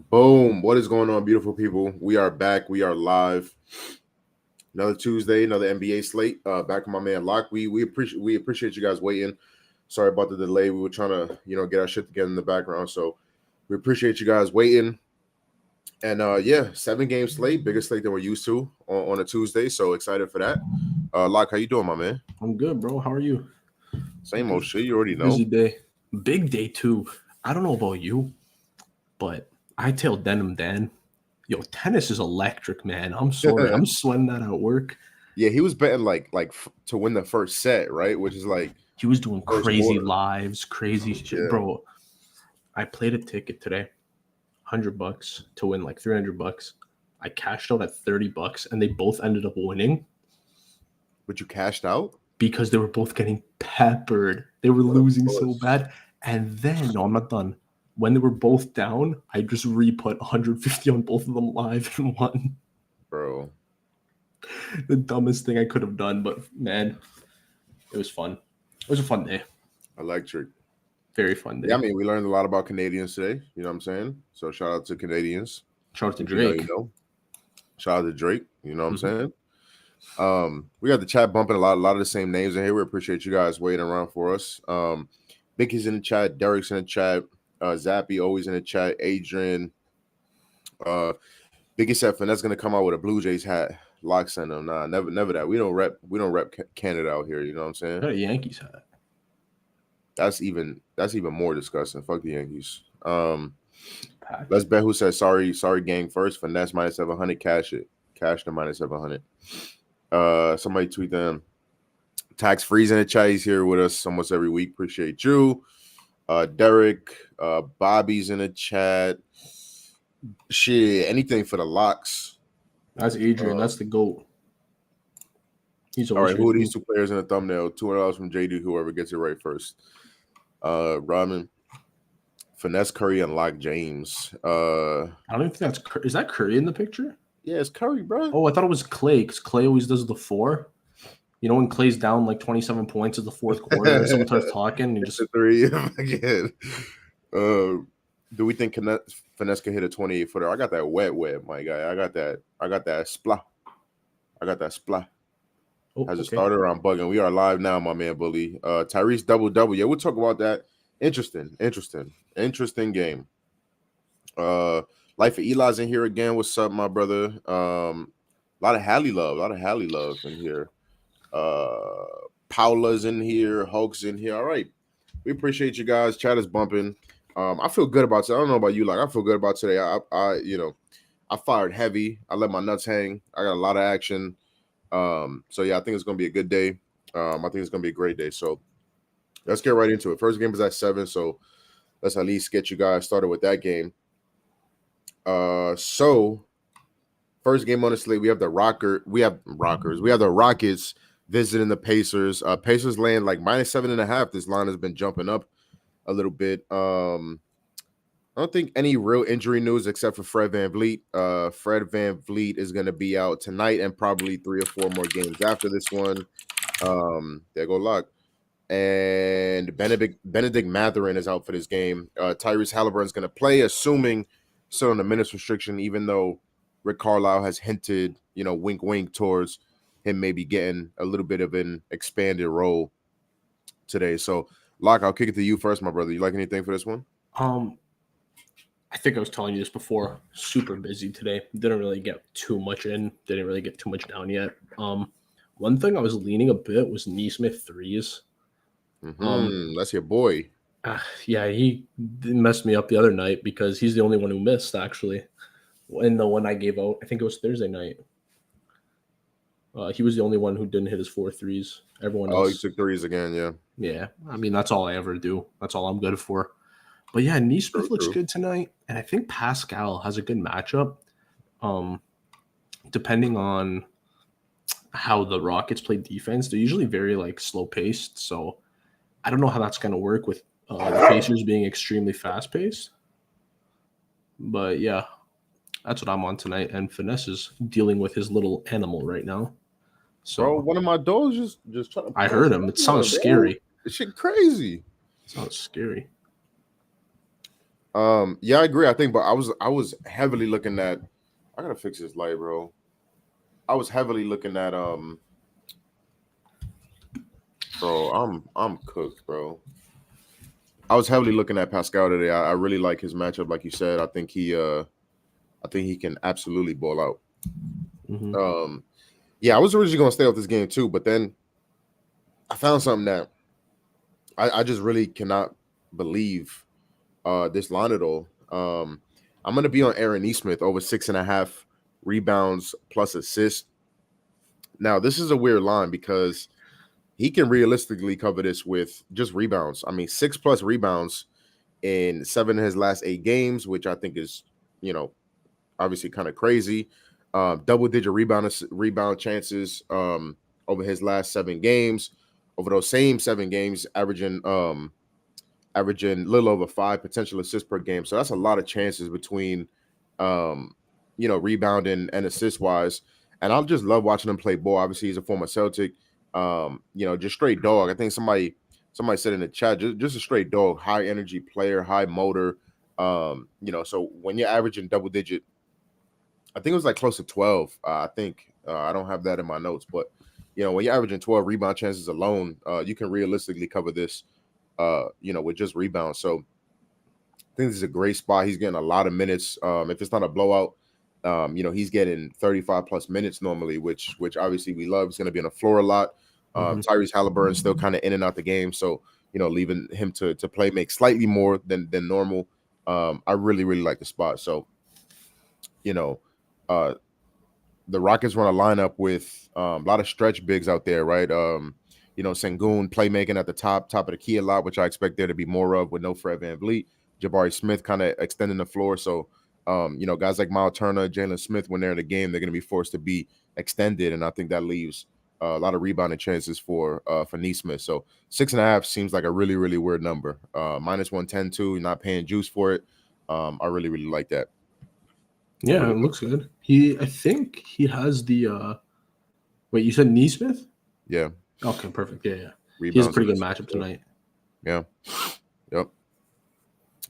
Boom. What is going on, beautiful people? We are back. We are live. Another Tuesday, another NBA slate. Back with my man Locke. We appreciate you guys waiting. Sorry about the delay. We were trying to, get our shit together in the background. So we appreciate you guys waiting. And 7-game slate, bigger slate than we're used to on a Tuesday. So excited for that. Locke, how you doing, my man? I'm good, bro. How are you? Same old shit. You already know. Busy day. Big day, too. I don't know about you, but I tell Denim Dan, yo, tennis is electric, man. I'm sorry. I'm sweating that at work. Yeah, he was betting like to win the first set, right? Which is like He was doing first crazy quarter. lives, crazy shit. Yeah. Bro, I played a ticket today, $100 to win like $300. I cashed out at $30 and they both ended up winning. But you cashed out? Because they were both getting peppered. They were losing so bad. And then, no, I'm not done. When they were both down, I just re-put 150 on both of them live and won. Bro. The dumbest thing I could have done, but man, it was fun. It was a fun day. Electric. Very fun day. Yeah, I mean, we learned a lot about Canadians today. You know what I'm saying? So shout out to Canadians. Shout out to Drake. Shout out to Drake. You know what I'm saying? We got the chat bumping a lot of the same names in here. We appreciate you guys waiting around for us. Vicky's in the chat, Derek's in the chat, Zappy always in the chat, Adrian. Biggie said Finesse gonna come out with a Blue Jays hat. Lock send them. Nah, never that. We don't rep Canada out here, you know what I'm saying? Got a Yankees hat. That's even more disgusting. Fuck the Yankees. Let's bet who says sorry gang first. Finesse minus 700, cash it. Cash the minus 700. Somebody tweet them. Tax Freeze in the chat. He's here with us almost every week. Appreciate you. Derek, Bobby's in the chat. Shit, anything for the locks. That's Adrian. That's the GOAT. He's all right. Who are these two players in the thumbnail? $200 from JD. Whoever gets it right first. Robin, Finesse Curry, and Lock James. I don't even think that's is that Curry in the picture? Yeah, it's Curry, bro. Oh, I thought it was Clay because Clay always does the 4. You know when Clay's down like 27 points in the fourth quarter and someone starts talking and just a 3 again. Do we think Finesse can hit a 28-footer? I got that wet, my guy. I got that splat. As a starter, I'm bugging. We are live now, my man Bully. Tyrese double. Yeah, we'll talk about that. Interesting game. Life of Eli's in here again. What's up, my brother? A lot of Hallie love in here. Paula's in here. Hulk's in here. All right. We appreciate you guys. Chat is bumping. I feel good about today. I don't know about you, like I feel good about today. I fired heavy. I let my nuts hang. I got a lot of action. So yeah, I think it's gonna be a good day. I think it's gonna be a great day. So let's get right into it. First game is at 7, so let's at least get you guys started with that game. So first game on the slate, we have the Rockets visiting the Pacers. Pacers laying like minus 7.5. This line has been jumping up a little bit. I don't think any real injury news except for Fred VanVleet. Fred VanVleet is going to be out tonight and probably 3 or 4 more games after this one. There go Luck. And Benedict Mathurin is out for this game. Tyrese Halliburton's going to play, assuming still on the minutes restriction, even though Rick Carlisle has hinted, wink, wink towards him maybe getting a little bit of an expanded role today. So, Locke, I'll kick it to you first, my brother. You like anything for this one? I think I was telling you this before. Super busy today. Didn't really get too much in. Didn't really get too much down yet. One thing I was leaning a bit was Nesmith threes. That's your boy. Yeah, he messed me up the other night because he's the only one who missed, actually. And the one I gave out, I think it was Thursday night. He was the only one who didn't hit his 4 threes. Everyone else. Oh, he took threes again, yeah. Yeah, I mean, that's all I ever do. That's all I'm good for. But yeah, Nesmith looks good tonight. And I think Pascal has a good matchup. Depending on how the Rockets play defense, they're usually very slow-paced. So I don't know how that's going to work with the Pacers being extremely fast-paced. But yeah, that's what I'm on tonight. And Finesse is dealing with his little animal right now. So bro, one of my dogs just trying to. I heard him. It sounds scary. This shit crazy. It sounds scary. Yeah, I agree. I think, but I was heavily looking at. I gotta fix this light, bro. I was heavily looking at bro. I'm cooked, bro. I was heavily looking at Pascal today. I really like his matchup, like you said. I think he can absolutely ball out. Mm-hmm. Yeah, I was originally gonna stay off this game too, but then I found something that I just really cannot believe this line at all. I'm gonna be on Aaron Nesmith over 6.5 rebounds plus assists. Now, this is a weird line because he can realistically cover this with just rebounds. I mean, 6+ rebounds in 7 of his last 8 games, which I think is, you know, obviously kind of crazy. Double-digit rebound chances over his last 7 games. Over those same 7 games, averaging a little over 5 potential assists per game. So that's a lot of chances between, rebounding and assist wise. And I just love watching him play ball. Obviously, he's a former Celtic. Just straight dog. I think somebody said in the chat, just a straight dog, high energy player, high motor. So when you're averaging double digit, I think it was like close to 12. I think I don't have that in my notes, but when you're averaging 12 rebound chances alone, you can realistically cover this with just rebounds. So I think this is a great spot. He's getting a lot of minutes. If it's not a blowout, he's getting 35 plus minutes normally, which obviously we love. He's going to be on the floor a lot. Tyrese Halliburton's still kind of in and out the game, so leaving him to play make slightly more than normal. I really like the spot. So the Rockets run a lineup with a lot of stretch bigs out there, right? Sengun playmaking at the top of the key a lot, which I expect there to be more of with no Fred VanVleet. Jabari Smith kind of extending the floor. So, guys like Miles Turner, Jalen Smith, when they're in the game, they're going to be forced to be extended. And I think that leaves a lot of rebounding chances for Nesmith. So 6.5 seems like a really, really weird number. -110 too, you're not paying juice for it. I really, really like that. Yeah, really it looks good. I think he has the wait, you said Nesmith? Yeah. Okay, perfect. Yeah. Rebounds, he has a pretty good matchup tonight. Yeah. Yep.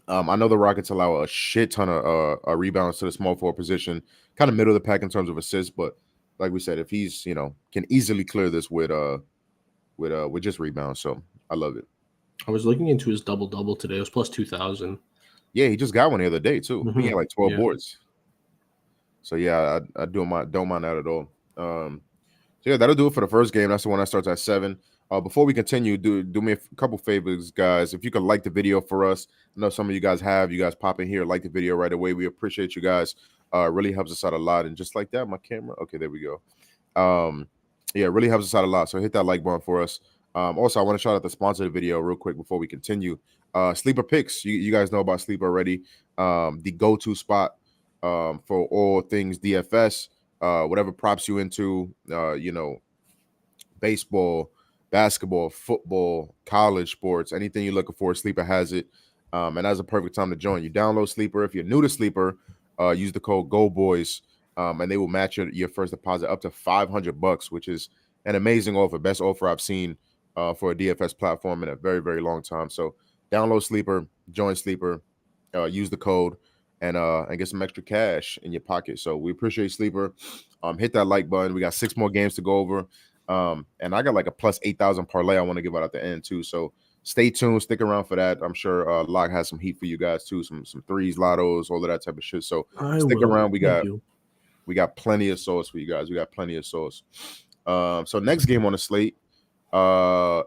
I know the Rockets allow a shit ton of rebounds to the small forward position, kind of middle of the pack in terms of assists. But like we said, if he's can easily clear this with just rebounds, so I love it. I was looking into his double today. It was plus 2,000. Yeah, he just got one the other day too. Mm-hmm. He had like 12 boards. So yeah, I don't mind that at all. So yeah, that'll do it for the first game. That's the one that starts at 7. Before we continue, do me a couple favors, guys. If you could like the video for us, I know some of you guys have. You guys pop in here, like the video right away. We appreciate you guys. Really helps us out a lot. And just like that, my camera. Okay, there we go. Yeah, it really helps us out a lot. So hit that like button for us. Also, I want to shout out the sponsor of the video real quick before we continue. Sleeper Picks. You guys know about Sleeper already. The go-to spot for all things DFS. Whatever props you into, baseball, basketball, football, college sports, anything you're looking for, Sleeper has it. And that's a perfect time to join. You download Sleeper. If you're new to Sleeper, use the code GoldBoys, and they will match your first deposit up to $500, which is an amazing offer. Best offer I've seen for a DFS platform in a very, very long time. So download Sleeper, join Sleeper, use the code, and get some extra cash in your pocket. So we appreciate Sleeper. Hit that like button. We got 6 more games to go over. And I got like a plus 8,000 parlay I want to give out at the end too. So stay tuned, stick around for that. I'm sure Lock has some heat for you guys too, some threes, lottos, all of that type of shit. So stick around. We got plenty of sauce for you guys. We got plenty of sauce. So next game on the slate,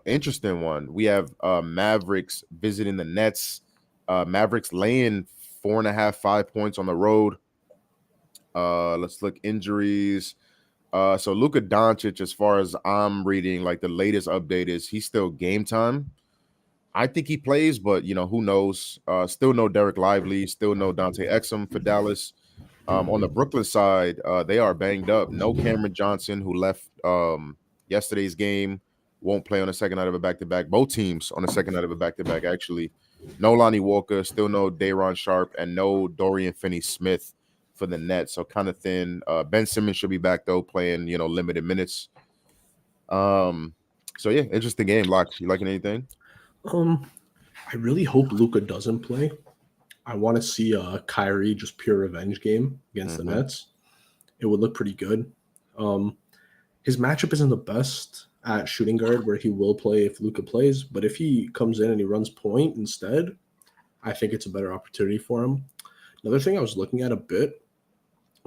interesting one. We have Mavericks visiting the Nets. Mavericks laying 4.5, 5 points on the road. Let's look injuries. So Luka Doncic, as far as I'm reading, like the latest update is he's still game time. I think he plays, but who knows? Still no Derek Lively, still no Dante Exum for Dallas. On the Brooklyn side, they are banged up. No Cameron Johnson, who left yesterday's game, won't play on the second night of a back-to-back. Both teams on the second night of a back-to-back, actually. No Lonnie Walker, still no Day'Ron Sharpe, and no Dorian Finney-Smith for the Nets, so kind of thin. Ben Simmons should be back though, playing limited minutes. So yeah, interesting game. Lock, you liking anything? I really hope Luka doesn't play. I want to see a Kyrie just pure revenge game against the Nets. It would look pretty good. His matchup isn't the best at shooting guard, where he will play if Luka plays, but if he comes in and he runs point instead, I think it's a better opportunity for him. Another thing I was looking at a bit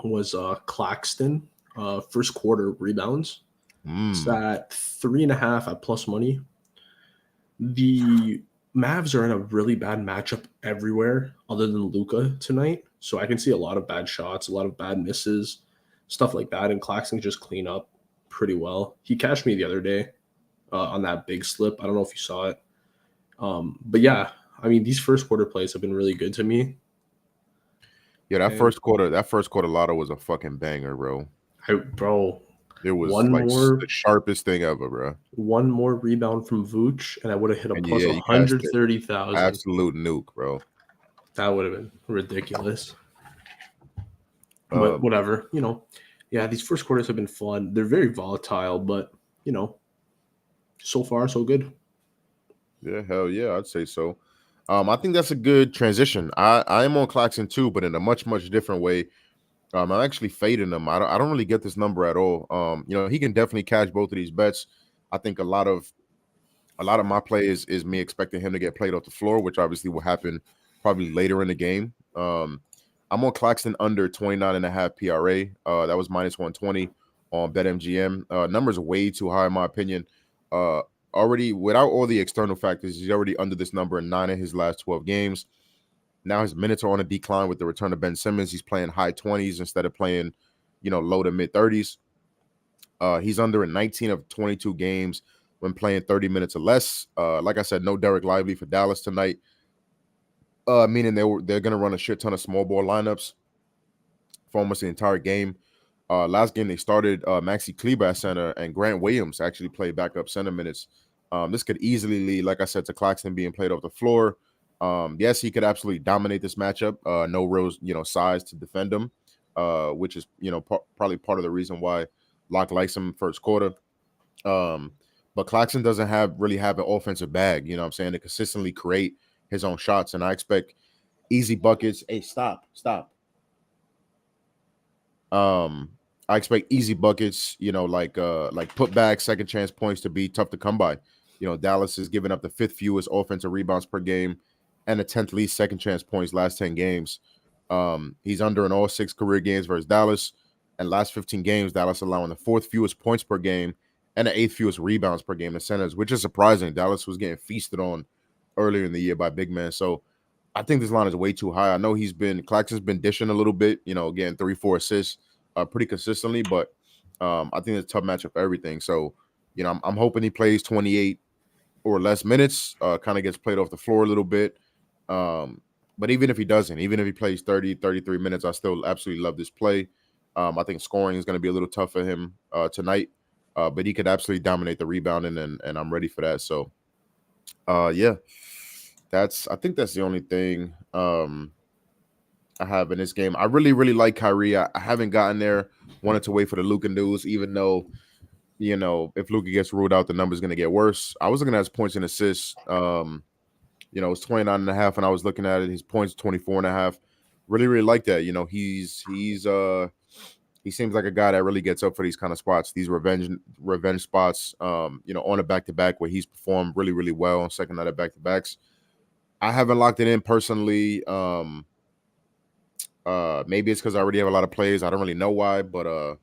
was Claxton, first quarter rebounds. It's at 3.5 at plus money. The Mavs are in a really bad matchup everywhere other than Luka tonight. So I can see a lot of bad shots, a lot of bad misses, stuff like that. And Claxton can just clean up pretty well. He cashed me the other day on that big slip. I don't know if you saw it. But yeah, I mean, these first quarter plays have been really good to me. Yeah, that first quarter lotto was a fucking banger, bro. It was the sharpest thing ever, bro. One more rebound from Vooch, and I would have hit a plus 130,000. Absolute nuke, bro. That would have been ridiculous. But whatever, yeah, these first quarters have been fun. They're very volatile, but, so far, so good. Yeah, hell yeah, I'd say so. I think that's a good transition. I am on Claxton too, but in a much, much different way. I'm actually fading him. I don't really get this number at all. He can definitely catch both of these bets. I think a lot of my play is me expecting him to get played off the floor, which obviously will happen probably later in the game. I'm on Claxton under 29.5 PRA. That was minus 120 on BetMGM. Numbers are way too high in my opinion. Already without all the external factors, he's already under this number in 9 of his last 12 games. Now his minutes are on a decline with the return of Ben Simmons. He's playing high 20s instead of playing, low to mid 30s. He's under in 19 of 22 games when playing 30 minutes or less. Like I said, no Derek Lively for Dallas tonight, meaning they're going to run a shit ton of small ball lineups for almost the entire game. Last game they started Maxi Kleber at center, and Grant Williams actually played backup center minutes. This could easily lead, like I said, to Claxton being played off the floor. Yes, he could absolutely dominate this matchup. No real, size to defend him, which is, probably part of the reason why Locke likes him first quarter. But Claxton doesn't really have an offensive bag, you know what I'm saying, to consistently create his own shots. And I expect easy buckets. Hey, stop. I expect easy buckets, like putback, second chance points to be tough to come by. Dallas is giving up the 5th fewest offensive rebounds per game and the 10th least second chance points last 10 games. He's under in all 6 career games versus Dallas. And last 15 games, Dallas allowing the 4th fewest points per game and the 8th fewest rebounds per game to centers, which is surprising. Dallas was getting feasted on earlier in the year by big men. So I think this line is way too high. I know Claxton's been dishing a little bit, getting 3-4 assists pretty consistently, but I think it's a tough matchup for everything. So, I'm hoping he plays 28 or less minutes, kind of gets played off the floor a little bit. But even if he doesn't, even if he plays 30, 33 minutes, I still absolutely love this play. I think scoring is going to be a little tough for him tonight, but he could absolutely dominate the rebounding, and I'm ready for that. So, yeah, I think that's the only thing I have in this game. I really, really like Kyrie. I haven't gotten there. Wanted to wait for the Luka news, even though, if Luka gets ruled out, the number's going to get worse. I was looking at his points and assists. It's 29.5, and I was looking at it. His points 24.5. Really, really like that. He seems like a guy that really gets up for these kind of spots, these revenge spots. On a back-to-back where he's performed really, really well on second night of back-to-backs. I haven't locked it in personally. Maybe it's because I already have a lot of plays. I don't really know why, but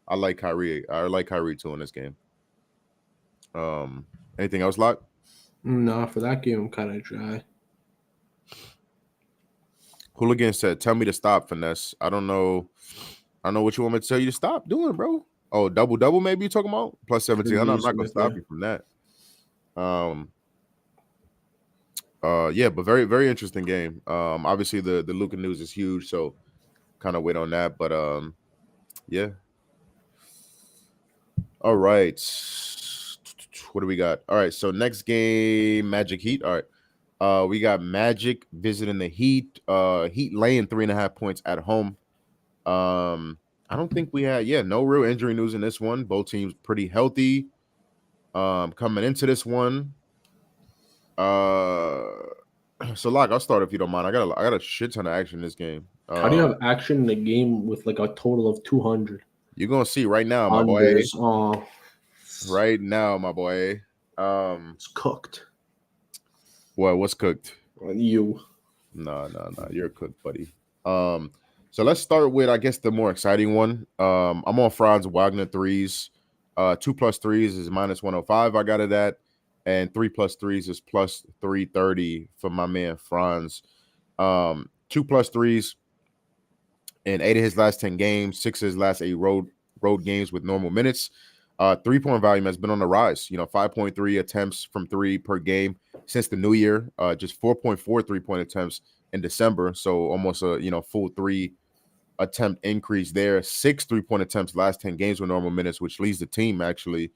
I like Kyrie. I like Kyrie too in this game. Anything else, Lock? No, for that game, I'm kind of dry. Hooligan said, "Tell me to stop, Finesse. I don't know what you want me to tell you to stop doing, bro. Oh, double, maybe you're talking about plus 17. I'm not gonna stop you from that. Yeah, but very, very interesting game. Obviously the Luka news is huge, so kind of wait on that. But yeah. All right. What do we got? All right, so next game, Magic Heat. All right. We got Magic visiting the Heat. Heat laying 3.5 points at home. I don't think we had, no real injury news in this one. Both teams pretty healthy. Coming into this one. So, Lock, I'll start if you don't mind. I got a shit ton of action in this game. How do you have action in a game with like a total of 200? You're gonna see right now, my boy. Unders. Oh, Right now, my boy. it's cooked. What's cooked? You. No. You're cooked, buddy. So let's start with, I guess, the more exciting one. I'm on Franz Wagner threes. 2+ threes is -105. I got it at, and 3+ threes is +330 for my man Franz. 2+ threes in 8 of his last 10 games, 6 of his last 8 road games with normal minutes. 3-point volume has been on the rise. 5.3 attempts from 3 per game since the new year. Just 4.4 3-point attempts in December. So almost a full 3 attempt increase there. 6 3-point attempts last 10 games with normal minutes, which leads the team actually.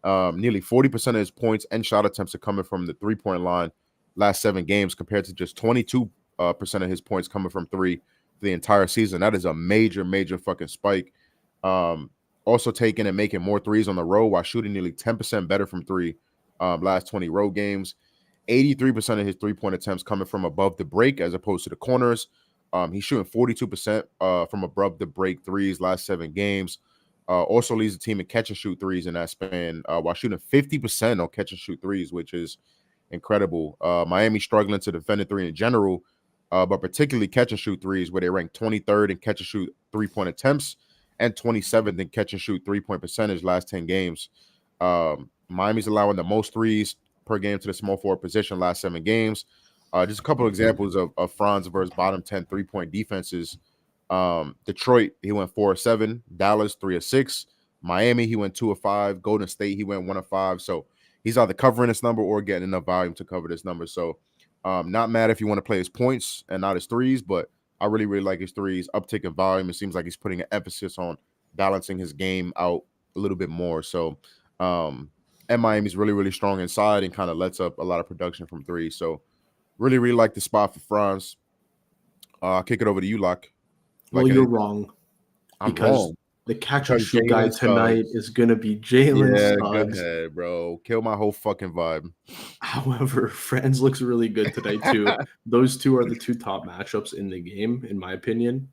Nearly 40% of his points and shot attempts are coming from the 3-point line last 7 games, compared to just 22% of his points coming from 3 the entire season. That is a major fucking spike. Also taking and making more threes on the road while shooting nearly 10% better from 3 last 20 road games. 83% of his 3-point attempts coming from above the break as opposed to the corners. He's shooting 42% from above the break threes last 7 games. Also leads the team in catch and shoot threes in that span, while shooting 50% on catch and shoot threes, which is incredible. Miami struggling to defend the 3 in general, but particularly catch and shoot threes, where they rank 23rd in catch and shoot 3-point attempts and 27th in catch and shoot 3-point percentage last 10 games. Miami's allowing the most threes per game to the small forward position last 7 games. Just a couple of examples of Franz versus bottom 10 3-point defenses. Detroit, he went 4 of 7. Dallas, 3 of 6. Miami, he went 2 of 5. Golden State, he went 1 of 5. So he's either covering this number or getting enough volume to cover this number. So not mad if you want to play his points and not his threes, but I really like his threes. Uptick in volume. It seems like he's putting an emphasis on balancing his game out a little bit more. So, and Miami's really strong inside and kind of lets up a lot of production from 3. So, really like the spot for Franz. I'll kick it over to you, Lock. Well, you're wrong. I'm because wrong. the catch and shoot guy tonight is going to be Jalen Suggs. Go ahead, bro. Kill my whole fucking vibe. However, Franz looks really good tonight, too. Those 2 are the 2 top matchups in the game, in my opinion.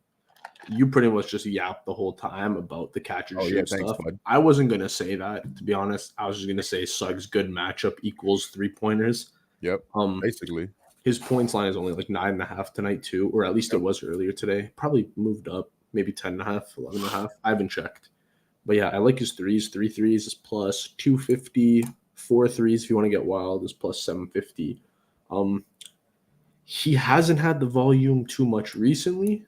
You pretty much just yapped the whole time about the catch and shoot stuff. Thanks, I wasn't going to say that, to be honest. I was just going to say Suggs' good matchup equals 3-pointers. Yep, basically. His points line is only like 9.5 tonight, too, or at least it was earlier today. Probably moved up. Maybe 10.5, 11.5. I haven't checked. But yeah, I like his threes. 3 threes is plus 250. 4 threes, if you want to get wild, is plus 750. He hasn't had the volume too much recently.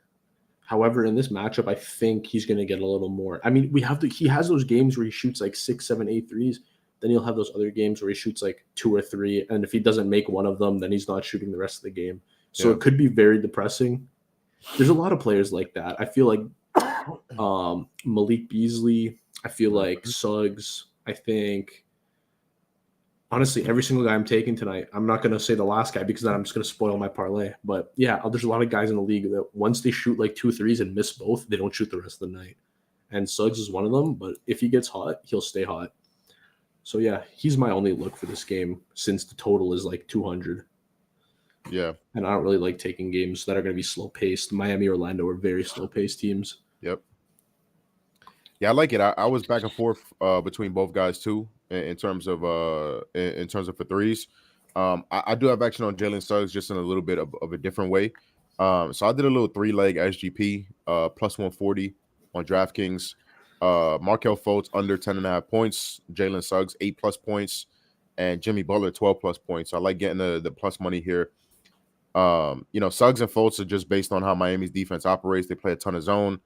However, in this matchup, I think he's going to get a little more. I mean, he has those games where he shoots like 6, 7, 8 threes. Then he'll have those other games where he shoots like 2 or 3. And if he doesn't make one of them, then he's not shooting the rest of the game. So It could be very depressing. There's a lot of players like that. I feel like Malik Beasley. I feel like Suggs. I think, honestly, every single guy I'm taking tonight, I'm not going to say the last guy because then I'm just going to spoil my parlay. But yeah, there's a lot of guys in the league that once they shoot like 2 threes and miss both, they don't shoot the rest of the night. And Suggs is one of them. But if he gets hot, he'll stay hot. So yeah, he's my only look for this game since the total is like 200. Yeah. And I don't really like taking games that are going to be slow-paced. Miami, Orlando are very slow-paced teams. Yep. Yeah, I like it. I was back and forth between both guys too in terms of for threes. I do have action on Jalen Suggs just in a little bit of a different way. So I did a little 3-leg SGP plus 140 on DraftKings. Markelle Fultz under 10.5 points. Jalen Suggs 8+ points, and Jimmy Butler 12+ points. So I like getting the plus money here. Suggs and Fultz are just based on how Miami's defense operates. They play a ton of zone,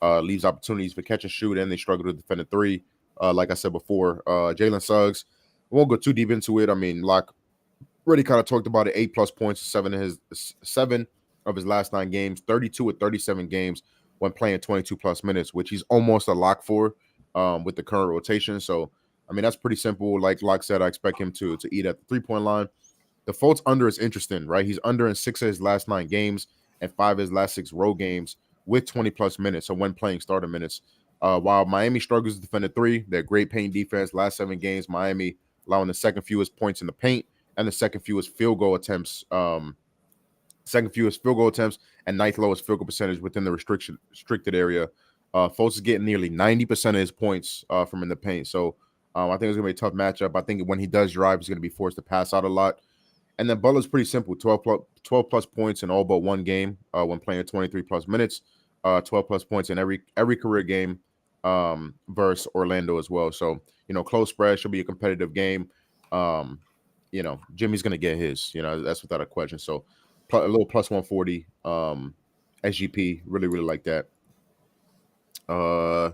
leaves opportunities for catch and shoot, and they struggle to defend a 3. Like I said before, Jalen Suggs, I won't go too deep into it. I mean, Locke already kind of talked about it. 8+ points, 7 of his last 9 games, 32 of 37 games when playing 22+ minutes, which he's almost a lock for with the current rotation. So, I mean, that's pretty simple. Like Locke said, I expect him to eat at the 3-point line. The Fultz under is interesting, right? He's under in 6 of his last 9 games and 5 of his last 6 road games with 20+ minutes. So when playing starter minutes, while Miami struggles to defend a 3, they're great paint defense. Last 7 games, Miami allowing the second fewest points in the paint and the second fewest field goal attempts second fewest field goal attempts, and ninth lowest field goal percentage within the restricted area. Fultz is getting nearly 90% of his points from in the paint. So I think it's going to be a tough matchup. I think when he does drive, he's going to be forced to pass out a lot. And then Butler's pretty simple, 12 plus points in all but one game when playing 23 plus minutes, 12 plus points in every career game versus Orlando as well. So, close spread should be a competitive game. Jimmy's going to get his, that's without a question. So a little plus 140 SGP, really, really like that. I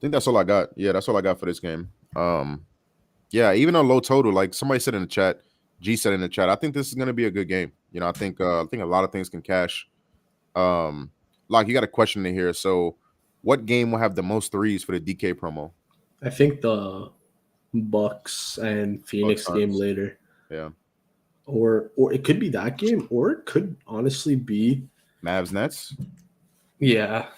think that's all I got. Yeah, that's all I got for this game. Yeah, even a low total, like somebody said in the chat, G said in the chat, I think this is going to be a good game. I think a lot of things can cash. Like, you got a question in here. So, what game will have the most threes for the DK promo? I think the Bucks and Phoenix game later. Yeah. Or it could be that game, or it could honestly be Mavs Nets. Yeah.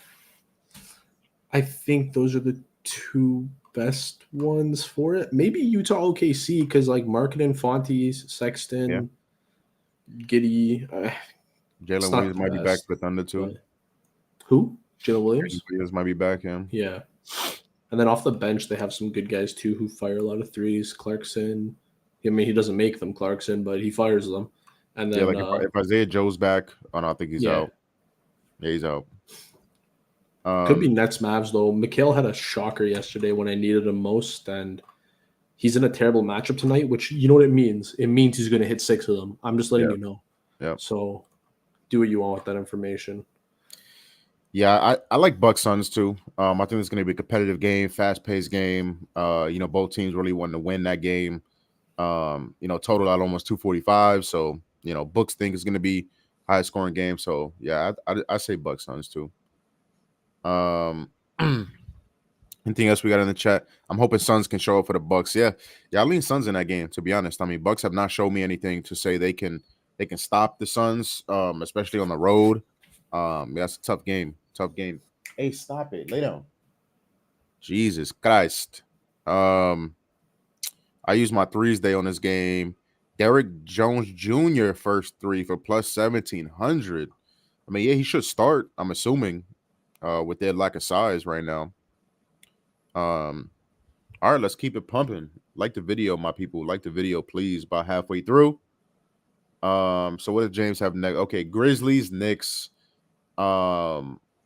I think those are the two best ones for it. Maybe Utah OKC, because like Markkanen, Fontes, Sexton, Giddey. Jalen Williams might be back for the Thunder too. Who? Jalen Williams? Jalen Williams might be back, yeah. Yeah. And then off the bench, they have some good guys too who fire a lot of threes. Clarkson. I mean, he doesn't make them, Clarkson, but he fires them. And then if Isaiah Joe's back, I think he's out. Yeah, he's out. Could be Nets Mavs though. Mikal had a shocker yesterday when I needed him most, and he's in a terrible matchup tonight, which you know what it means. It means he's going to hit 6 of them. I'm just letting you know. Yeah. So do what you want with that information. Yeah, I like Bucks Suns too. I think it's going to be a competitive game, fast-paced game. Both teams really wanting to win that game. Total out almost 245. So, Bucks think it's going to be high-scoring game. So, yeah, I say Bucks Suns too. Anything else we got in the chat? I'm hoping Suns can show up for the Bucks. Yeah, I lean Suns in that game, to be honest. I mean, Bucks have not shown me anything to say they can stop the Suns, especially on the road. That's a tough game. Hey, stop it. Lay down. Jesus Christ. I used my threes day on this game. Derrick Jones Jr. first three for plus 1,700. I mean, yeah, he should start, I'm assuming, with their lack of size right now. All right, let's keep it pumping. Like the video, my people. Like the video, please. About halfway through. So what does James have next? Okay, Grizzlies, Knicks.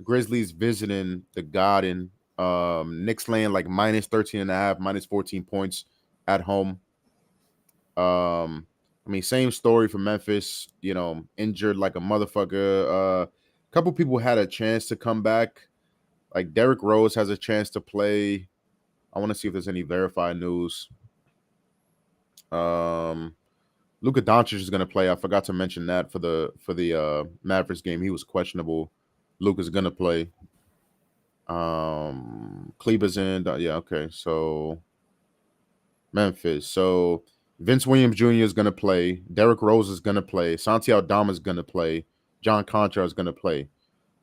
Grizzlies visiting the Garden. Knicks laying like minus 13.5, minus 14 points at home. I mean, same story for Memphis, injured like a motherfucker. A couple people had a chance to come back. Like Derrick Rose has a chance to play. I want to see if there's any verified news. Luka Doncic is going to play. I forgot to mention that for the Mavericks game. He was questionable. Luka's going to play. Kleber's in. Yeah, okay. So Memphis. So Vince Williams Jr. is going to play. Derrick Rose is going to play. Santi Aldama is going to play. John Contra is going to play.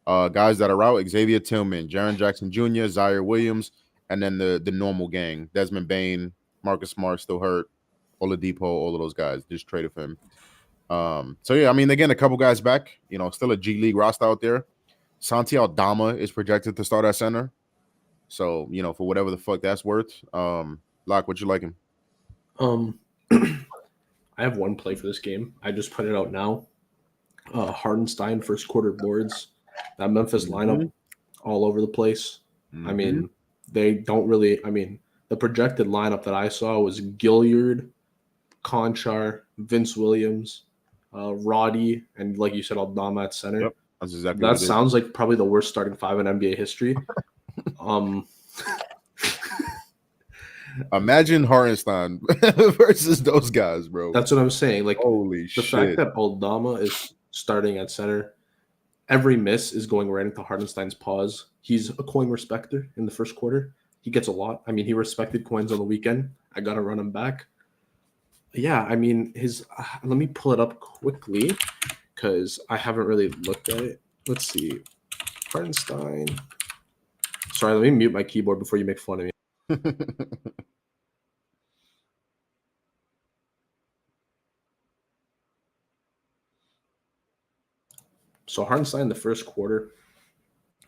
Guys that are out: Xavier Tillman, Jaren Jackson Jr., Zaire Williams, and then the normal gang: Desmond Bane, Marcus Smart still hurt, Oladipo, all of those guys just traded for him. So yeah, I mean, again, a couple guys back. Still a G League roster out there. Santi Aldama is projected to start at center. So for whatever the fuck that's worth. Locke, what you liking? I have one play for this game. I just put it out now. Hardenstein first quarter boards. That Memphis lineup all over the place. Mm-hmm. I mean, they don't really. I mean, the projected lineup that I saw was Gilliard, Conchar, Vince Williams, Roddy, and like you said, Aldama at center. Yep, that's exactly. That sounds like probably the worst starting five in NBA history. Imagine Hardenstein versus those guys, bro. That's what I'm saying. Like, holy shit. The fact that Aldama is starting at center, every miss is going right into Hardenstein's paws. He's a coin respecter in the first quarter. He gets a lot. I mean, he respected coins on the weekend. I got to run him back. Yeah, I mean, let me pull it up quickly because I haven't really looked at it. Let's see. Hardenstein. Sorry, let me mute my keyboard before you make fun of me. So Hartenstein in the first quarter,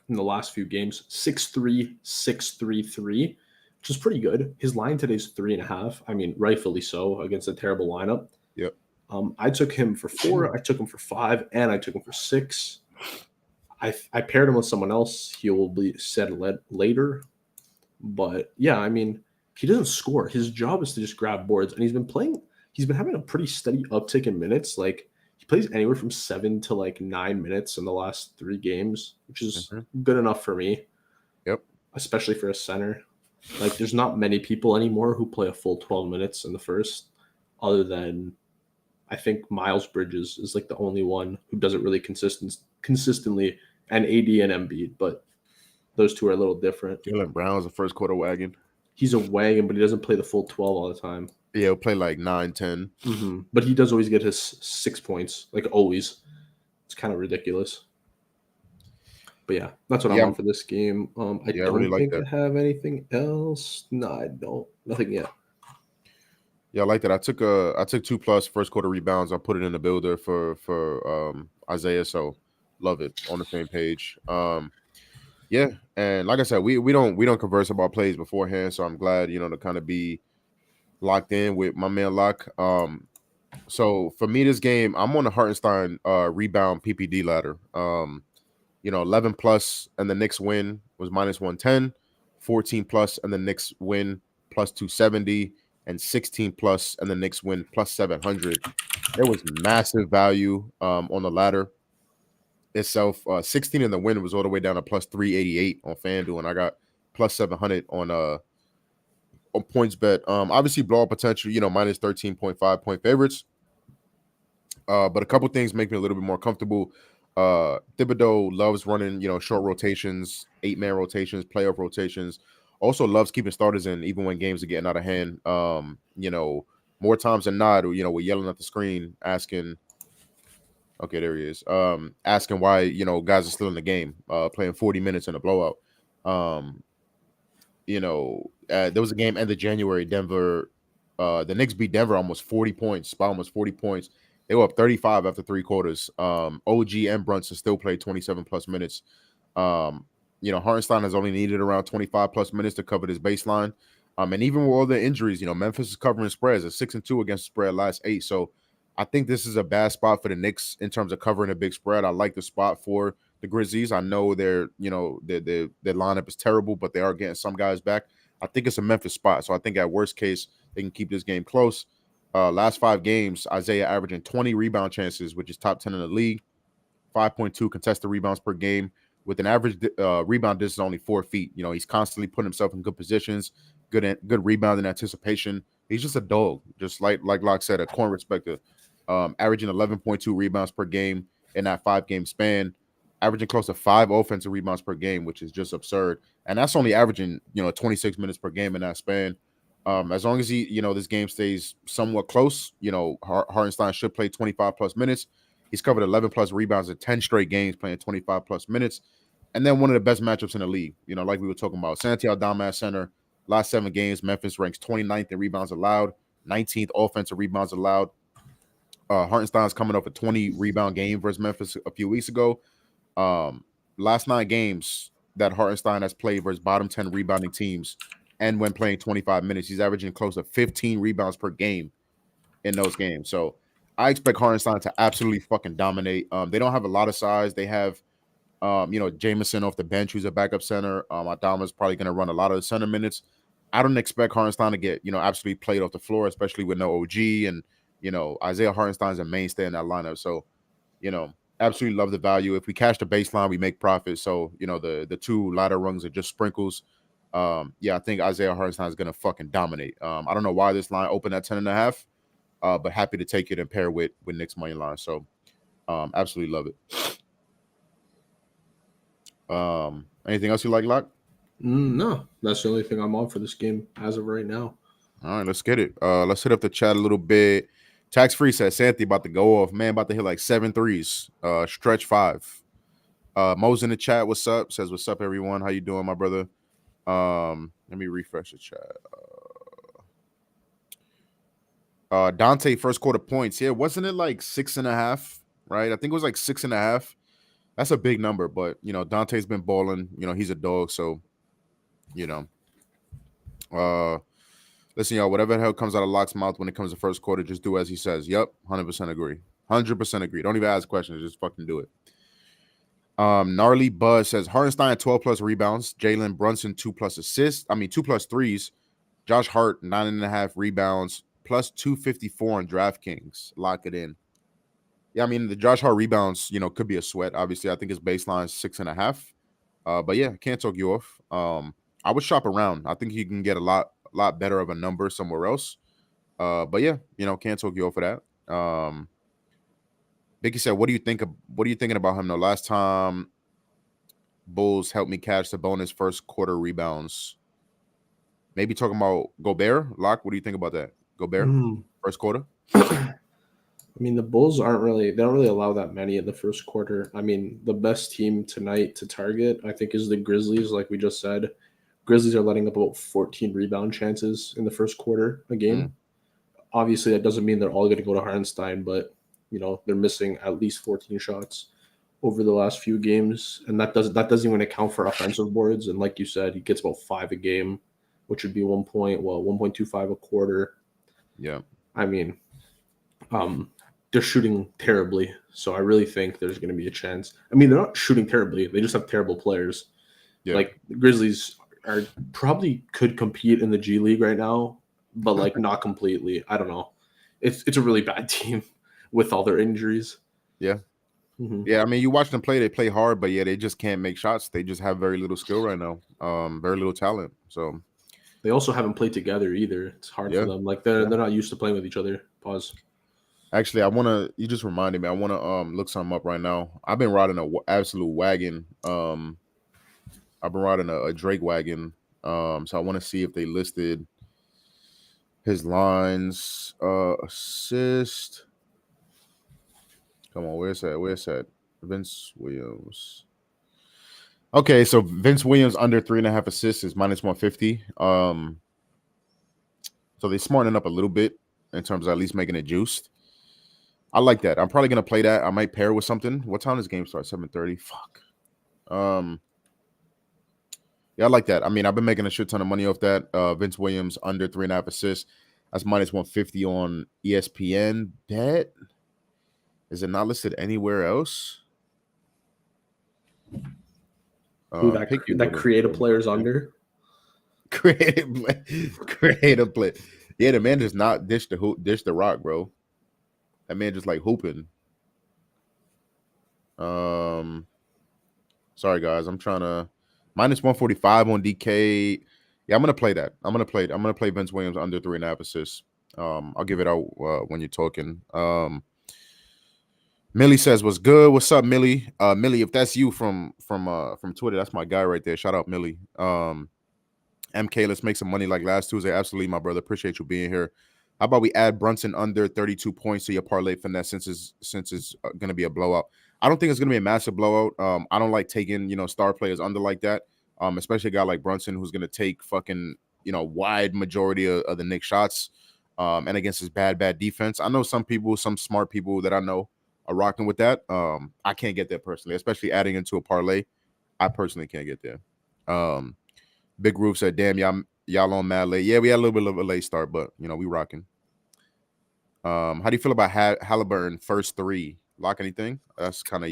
in the last few games, 6'3", 6'3", which is pretty good. His line today is 3.5. I mean, rightfully so against a terrible lineup. Yep. I took him for 4. I took him for 5, and I took him for 6. I paired him with someone else. He will be said later. But yeah, I mean, he doesn't score. His job is to just grab boards, and he's been having a pretty steady uptick in minutes. Like, he plays anywhere from 7 to like 9 minutes in the last 3 games, which is good enough for me. Yep. Especially for a center. Like, there's not many people anymore who play a full 12 minutes in the first, other than I think Miles Bridges is like the only one who does it really consistently, and AD and Embiid, but those two are a little different. Jaylen Brown's a first quarter wagon. He's a wagon, but he doesn't play the full 12 all the time. Yeah, he'll play like 9, 10. Mm-hmm. But he does always get his 6 points, like always. It's kind of ridiculous. But yeah, that's what I'm on for this game. I don't really think I have anything else. No, I don't. Nothing yet. Yeah, I like that. I took 2+ first quarter rebounds. I put it in the builder for Isaiah. So love it. On the same page. Yeah, and like I said, we don't converse about plays beforehand. So I'm glad, to kind of be locked in with my man Lock. So for me, this game, I'm on the Hartenstein rebound PPD ladder. 11+ and the Knicks win was -110, 14+ and the Knicks win +270, and 16+ and the Knicks win +700. There was massive value on the ladder itself. 16 in the win was all the way down to +388 on FanDuel, and I got +700 on points bet. Obviously blowout potential, -13.5 point favorites. But a couple things make me a little bit more comfortable. Thibodeau loves running, short rotations, 8-man rotations, playoff rotations. Also loves keeping starters in even when games are getting out of hand. More times than not, we're yelling at the screen asking, okay, there he is. Asking why, guys are still in the game, playing 40 minutes in a blowout. There was a game end of January, Denver. The Knicks beat Denver almost 40 points, by almost 40 points. They were up 35 after 3 quarters. OG and Brunson still played 27+ minutes. Hartenstein has only needed around 25+ minutes to cover this baseline. And even with all the injuries, Memphis is covering spreads at 6-2 against the spread last 8. So I think this is a bad spot for the Knicks in terms of covering a big spread. I like the spot for the Grizzlies. I know their lineup is terrible, but they are getting some guys back. I think it's a Memphis spot. So I think at worst case, they can keep this game close. Last 5 games, Isaiah averaging 20 rebound chances, which is top 10 in the league, 5.2 contested rebounds per game, with an average rebound distance only 4 feet. He's constantly putting himself in good positions, good rebound and anticipation. He's just a dog, just like Locke said, a corn respecter. Averaging 11.2 rebounds per game in that 5-game span, averaging close to 5 offensive rebounds per game, which is just absurd. And that's only averaging, 26 minutes per game in that span. As long as this game stays somewhat close, Hartenstein should play 25+ minutes. He's covered 11+ rebounds in 10 straight games, playing 25+ minutes. And then one of the best matchups in the league, like we were talking about, Santi Aldama at center. Last 7 games, Memphis ranks 29th in rebounds allowed, 19th offensive rebounds allowed. Hartenstein's coming off a 20 rebound game versus Memphis a few weeks ago. Last 9 games that Hartenstein has played versus bottom 10 rebounding teams, and when playing 25 minutes, he's averaging close to 15 rebounds per game in those games. So I expect Hartenstein to absolutely fucking dominate. They don't have a lot of size. They have, Jamison off the bench, who's a backup center. Adama's probably going to run a lot of the center minutes. I don't expect Hartenstein to get, absolutely played off the floor, especially with no OG. And, Isaiah Hartenstein's a mainstay in that lineup. So, absolutely love the value. If we cash the baseline, we make profit. So, the 2 ladder rungs are just sprinkles. I think Isaiah Hartenstein is going to fucking dominate. I don't know why this line opened at 10.5, but happy to take it and pair with Knicks money line. So, absolutely love it. Anything else you like, Locke? No, that's the only thing I'm on for this game as of right now. All right, let's get it. Let's hit up the chat a little bit. Tax Free says Santi about to go off. Man, about to hit like 7 threes. Stretch 5. Mo's in the chat. What's up? Says, what's up, everyone? How you doing, my brother? Let me refresh the chat. Dante, first quarter points. Yeah, wasn't it like 6.5? Right? I think it was like 6.5. That's a big number, but Dante's been balling. He's a dog, so you know. Listen, y'all. Whatever the hell comes out of Locke's mouth when it comes to first quarter, just do as he says. Yep, 100% agree. 100% agree. Don't even ask questions. Just fucking do it. Gnarly Buzz says Hartenstein 12 plus rebounds, Jalen Brunson 2+ assists. 2+ threes. Josh Hart 9.5 rebounds plus 254 on DraftKings. Lock it in. Yeah, the Josh Hart rebounds, could be a sweat. Obviously, I think his baseline is 6.5. But yeah, can't talk you off. I would shop around. I think he can get a lot better of a number somewhere else. But yeah, can't talk you off for that. Vicky said, what are you thinking about him though? Last time Bulls helped me catch the bonus first quarter rebounds. Maybe talking about Gobert. Locke, what do you think about that? Gobert, first quarter? The Bulls they don't really allow that many in the first quarter. The best team tonight to target, I think, is the Grizzlies, like we just said. Grizzlies are letting up about 14 rebound chances in the first quarter a game. Obviously, that doesn't mean they're all going to go to Hartenstein, but, they're missing at least 14 shots over the last few games. And that doesn't even account for offensive boards. And like you said, he gets about 5 a game, which would be 1.25 a quarter. Yeah. They're shooting terribly. So I really think there's going to be a chance. They're not shooting terribly. They just have terrible players. Yeah. Like the Grizzlies probably could compete in the G League right now, but like not completely. I don't know. It's a really bad team with all their injuries. Yeah. Mm-hmm. Yeah, you watch them play, they play hard, but yeah, they just can't make shots. They just have very little skill right now. Very little talent. So they also haven't played together either. It's hard for them. Like they're not used to playing with each other. Pause. Actually, you just reminded me. I want to look something up right now. I've been riding an absolute wagon. I've been riding a Drake wagon. So I want to see if they listed his lines, assist. Come on, where's that? Vince Williams. Okay, so Vince Williams under 3.5 assists is -150. So they're smartening up a little bit in terms of at least making it juiced. I like that. I'm probably gonna play that. I might pair with something. What time does game start? 7:30. Fuck. Yeah, I like that. I've been making a shit ton of money off that. Vince Williams under 3.5 assists. That's -150 on ESPN. Bet. Is it not listed anywhere else? That creative players under? Creative play. Yeah, the man does not dish the rock, bro. That man just like hooping. Sorry guys, I'm trying to -145 on DK. Yeah, I'm gonna play that. I'm gonna play Vince Williams under 3.5 assists. I'll give it out when you're talking. Millie says, "What's good? What's up, Millie? Millie, if that's you from Twitter, that's my guy right there. Shout out, Millie. MK, let's make some money like last Tuesday. Absolutely, my brother. Appreciate you being here. How about we add Brunson under 32 points to your parlay finesse since it's going to be a blowout? I don't think it's going to be a massive blowout. I don't like taking star players under like that. Especially a guy like Brunson who's going to take fucking wide majority of the Knicks shots. And against his bad defense. I know some smart people that I know are rocking with that. I can't get there personally, especially adding into a parlay. I personally can't get there. Big Roof said, "Damn, y'all on mad late." Yeah, we had a little bit of a late start, but we rocking. How do you feel about Halliburton first 3? Lock anything? That's kind of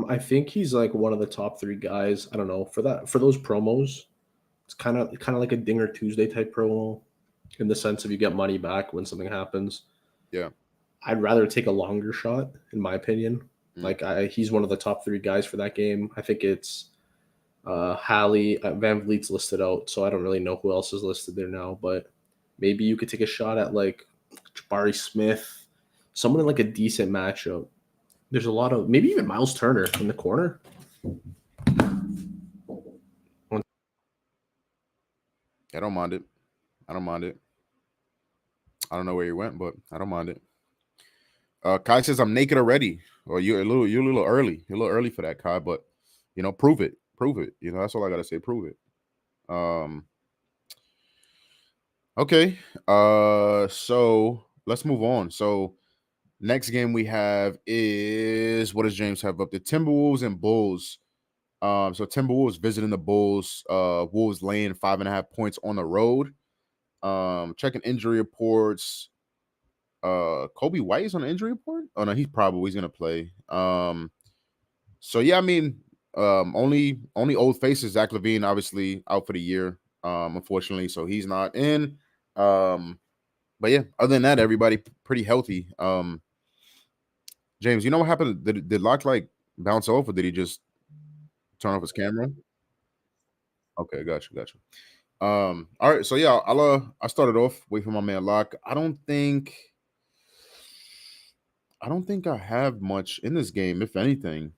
I think he's like one of the top 3 guys. I don't know for those promos. It's kind of like a Dinger Tuesday type promo, in the sense of you get money back when something happens. Yeah, I'd rather take a longer shot, in my opinion. Like he's one of the top 3 guys for that game. I think it's Hallie, Van Vliet's listed out, so I don't really know who else is listed there now. But maybe you could take a shot at like Jabari Smith, someone in like a decent matchup. There's a lot of maybe even Miles Turner in the corner. I don't mind it. I don't know where you went, but I don't mind it. Kai says I'm naked already. Or you're a little early. You're a little early for that, Kai, but prove it. That's all I gotta say. Prove it. Okay. So let's move on. So Next game we have is, what does James have up? The Timberwolves and Bulls. So Timberwolves visiting the Bulls. Wolves laying 5.5 points on the road. Checking injury reports. Kobe White is on the injury report. Oh no, he's gonna play. So yeah, I mean, only old faces. Zach LaVine obviously out for the year. Unfortunately, so he's not in. But yeah, other than that, everybody pretty healthy. James, you know what happened? Did Locke like bounce off, or did he just turn off his camera? Okay, gotcha. All right, so yeah, I started off wait for my man Locke. I don't think I have much in this game, if anything.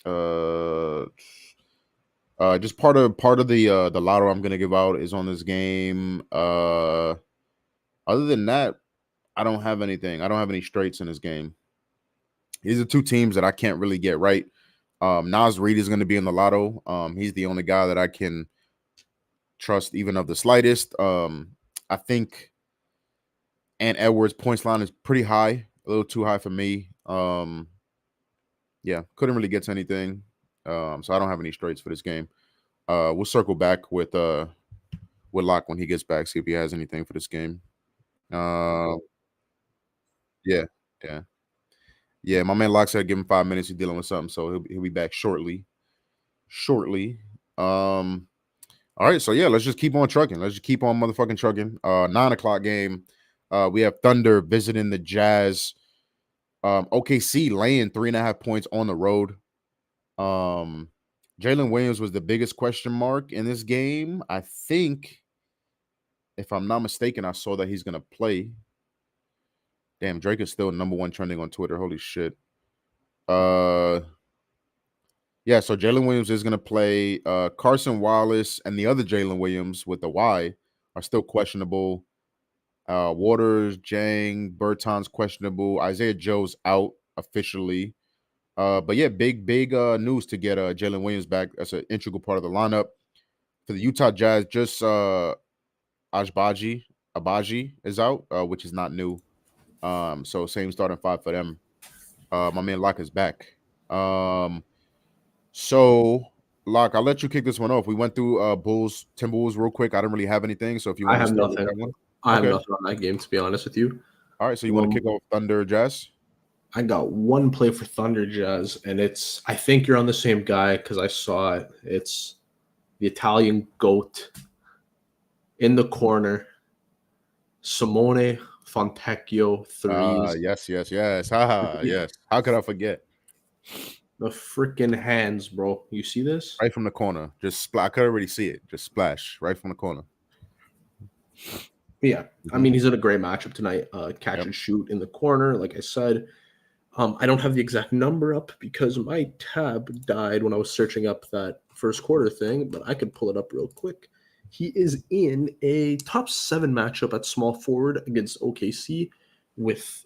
Uh, just part of the lotto I'm gonna give out is on this game. Other than that, I don't have anything. I don't have any straights in this game. These are two teams that I can't really get right. Nas Reed is going to be in the lotto. He's the only guy that I can trust, even of the slightest. I think Ant Edwards' points line is pretty high, a little too high for me. Yeah, couldn't really get to anything. So I don't have any straights for this game. We'll circle back with Locke when he gets back, see if he has anything for this game. Yeah, yeah. Yeah, my man Locke said give him 5 minutes. He's dealing with something, so he'll be back shortly. All right, so yeah, let's just keep on trucking. Let's just keep on motherfucking trucking. 9 o'clock game. We have Thunder visiting the Jazz. OKC laying 3.5 points on the road. Jalen Williams was the biggest question mark in this game. I think, if I'm not mistaken, I saw that he's gonna play. Damn, Drake is still #1 trending on Twitter. Holy shit. Yeah, so Jalen Williams is going to play. Carson Wallace and the other Jalen Williams with the Y are still questionable. Waters, Jang, Berton's questionable. Isaiah Joe's out officially. But yeah, big news to get Jalen Williams back. That's an integral part of the lineup. For the Utah Jazz, just Abaji is out, which is not new. So same starting five for them. My man Locke is back. So, Locke, I'll let you kick this one off. We went through Timberwolves real quick. I didn't really have anything, so if you want I to have start nothing. with that one. I have nothing on that game, to be honest with you. All right, so you want to kick off Thunder Jazz? I got one play for Thunder Jazz, and I think you're on the same guy because I saw it. It's the Italian GOAT in the corner, Simone Fontecchio threes. Yes. Haha, yes. How could I forget? The freaking hands, bro. You see this? Right from the corner. Just splash. I could already see it. Just splash right from the corner. Yeah. I mean, he's in a great matchup tonight. Catch and shoot in the corner, like I said. I don't have the exact number up because my tab died when I was searching up that first quarter thing, but I could pull it up real quick. He is in a top 7 matchup at small forward against OKC with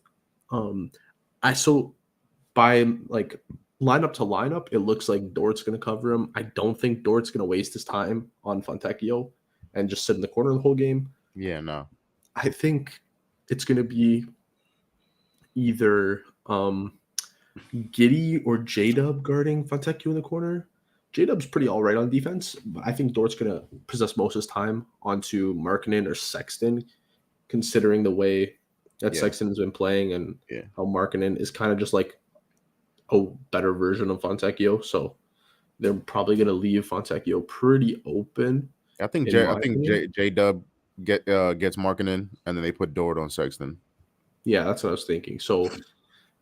by like lineup to lineup, it looks like Dort's going to cover him. I don't think Dort's going to waste his time on Fontecchio and just sit in the corner the whole game. Yeah, no. I think it's going to be either Giddey or J-Dub guarding Fontecchio in the corner. J-Dub's pretty all right on defense, but I think Dort's going to possess most of his time onto Markkanen or Sexton, considering the way that Sexton has been playing and how Markkanen is kind of just like a better version of Fontecchio. So they're probably going to leave Fontecchio pretty open. I think J-Dub gets Markkanen, and then they put Dort on Sexton. Yeah, that's what I was thinking. So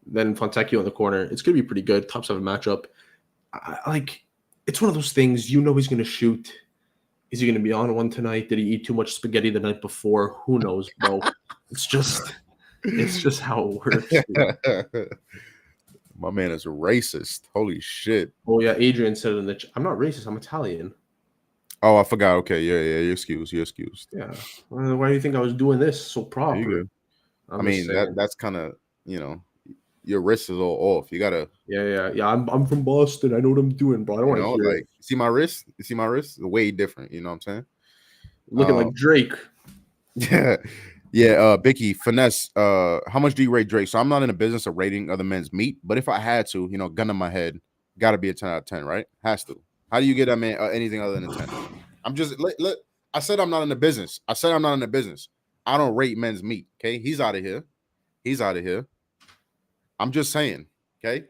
then Fontecchio in the corner, it's going to be pretty good. Top 7 matchup. It's one of those things, he's going to shoot. Is he going to be on one tonight? Did he eat too much spaghetti the night before? Who knows, bro? It's just how it works. My man is racist. Holy shit. Oh, yeah. Adrian said in the I'm not racist. I'm Italian. Oh, I forgot. Okay. Yeah. You're excused. Yeah. Why do you think I was doing this so proper? I mean, that's kind of, your wrist is all off. You got to. Yeah. I'm from Boston. I know what I'm doing, bro. I don't want to hear it. See my wrist? You see my wrist? It's way different. You know what I'm saying? Looking like Drake. Yeah. Yeah, Bicky, finesse. How much do you rate Drake? So I'm not in the business of rating other men's meat, but if I had to, gun to my head, got to be a 10 out of 10, right? Has to. How do you get that man anything other than a 10? I'm just I said I'm not in the business. I said I'm not in the business. I don't rate men's meat. Okay, he's out of here. He's out of here. I'm just saying. Okay.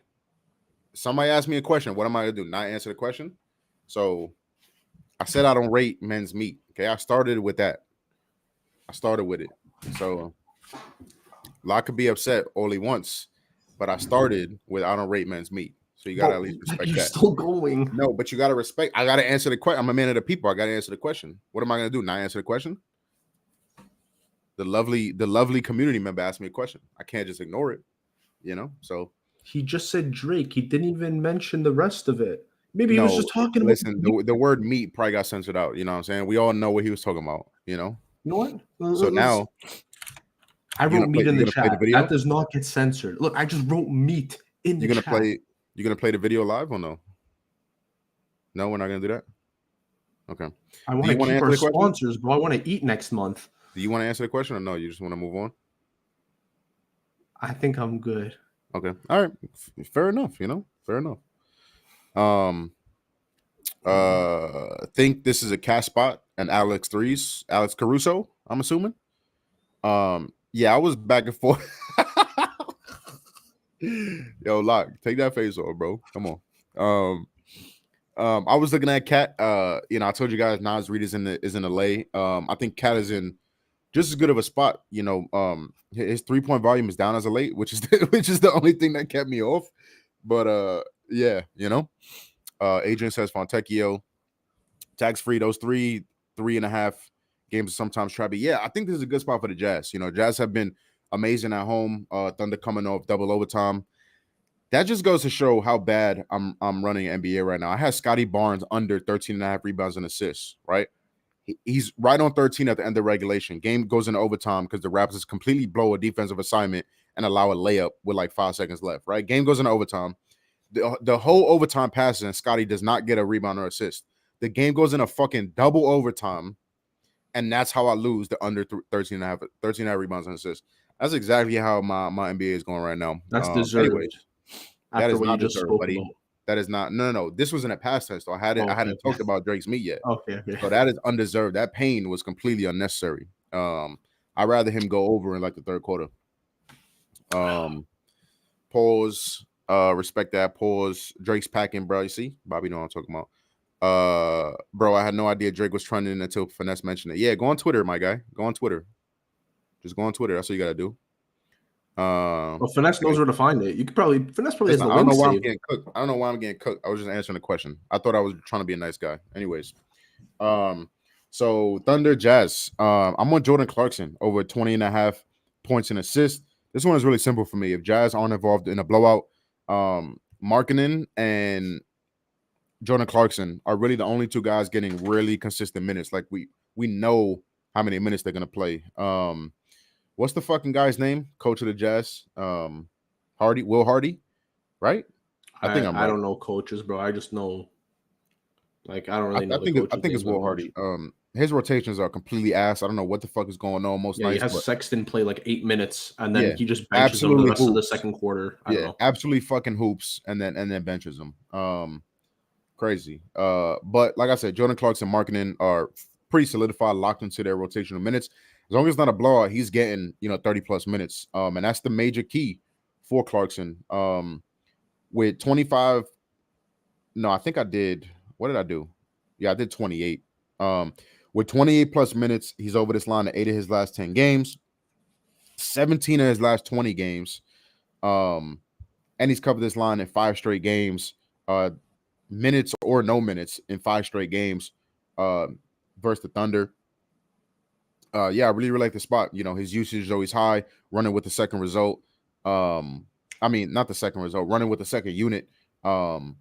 Somebody asked me a question. What am I gonna do? Not answer the question? So I said I don't rate men's meat. Okay, I started with that. I started with it. So Locke could be upset all he wants, but I started with I don't rate men's meat. So you gotta at least respect You're that. still going. No, but you gotta respect. I gotta answer the question. I'm a man of the people. I gotta answer the question. What am I gonna do? Not answer the question? The lovely community member asked me a question. I can't just ignore it. So He just said Drake. He didn't even mention the rest of it. Maybe he was no. just talking about. Listen, the word meat probably got censored out. You know what I'm saying? We all know what he was talking about. You know what? So now I wrote meat in the play the chat. video? That does not get censored. Look, I just wrote meat in the chat. You're gonna play the video live or no? No, we're not gonna do that. Okay. I want to keep our sponsors, but I want to eat next month. Do you want to answer the question or no? You just want to move on? I think I'm good. Okay. All right. Fair enough. Fair enough. Think this is a cat spot and Alex Caruso, I'm assuming. Yeah, I was back and forth. Yo, Lock, take that face off, bro. Come on. I was looking at Cat. I told you guys Nas Reed is in LA. I think Cat is in just as good of a spot. His 3-point volume is down as of late, which is the only thing that kept me off. But yeah, Adrian says Fontecchio, tax free. Those 3.5 games are sometimes trappy. Yeah, I think this is a good spot for the Jazz. Jazz have been amazing at home. Thunder coming off double overtime. That just goes to show how bad I'm running NBA right now. I had Scotty Barnes under 13.5 rebounds and assists, right? He's right on 13 at the end of regulation. Game goes into overtime because the Raptors completely blow a defensive assignment and allow a layup with like 5 seconds left, right? Game goes into overtime. The whole overtime passes and Scotty does not get a rebound or assist. The game goes in a fucking double overtime, and that's how I lose the under 13.5 rebounds and assists. That's exactly how my NBA is going right now. That's deserved. Anyways, that is not deserved, buddy. That is not. No. This was in a past tense, so I hadn't talked about Drake's meat yet. Okay. So that is undeserved. That pain was completely unnecessary. I'd rather him go over in like the third quarter. Pause. Respect that. Pause. Drake's packing, bro. You see, Bobby know what I'm talking about. Bro, I had no idea Drake was trending until Finesse mentioned it. Yeah, go on Twitter, my guy. Go on Twitter. Just go on Twitter. That's what you gotta do. Well, Finesse knows where to find it. You could probably Finesse probably has the I don't link know why saved. I'm getting cooked. I don't know why I'm getting cooked. I was just answering the question. I thought I was trying to be a nice guy. Anyways, so Thunder Jazz. I'm on Jordan Clarkson over 20.5 points and assists. This one is really simple for me. If Jazz aren't involved in a blowout, Markkanen and Jordan Clarkson are really the only two guys getting really consistent minutes. Like we know how many minutes they're gonna play. What's the fucking guy's name? Coach of the Jazz, Will Hardy, right? I don't know coaches, bro. I just know, like, I don't really know. I think it's Will Hardy. His rotations are completely ass. I don't know what the fuck is going on. Most nights, he has Sexton play like 8 minutes, and then he just benches him the rest of the second quarter. I don't know. Absolutely fucking hoops, and then benches him. Crazy. But like I said, Jordan Clarkson and Markkanen are pretty solidified, locked into their rotational minutes. As long as it's not a blowout, he's getting 30 plus minutes. And that's the major key for Clarkson. With 25. No, I think I did. What did I do? Yeah, I did 28. With 28 plus minutes, he's over this line in 8 of his last 10 games, 17 of his last 20 games. And he's covered this line in 5 straight games, minutes or no minutes in 5 straight games versus the Thunder. I really like the spot. His usage is always high, running with the second result. Not the second result, running with the second unit. Averaging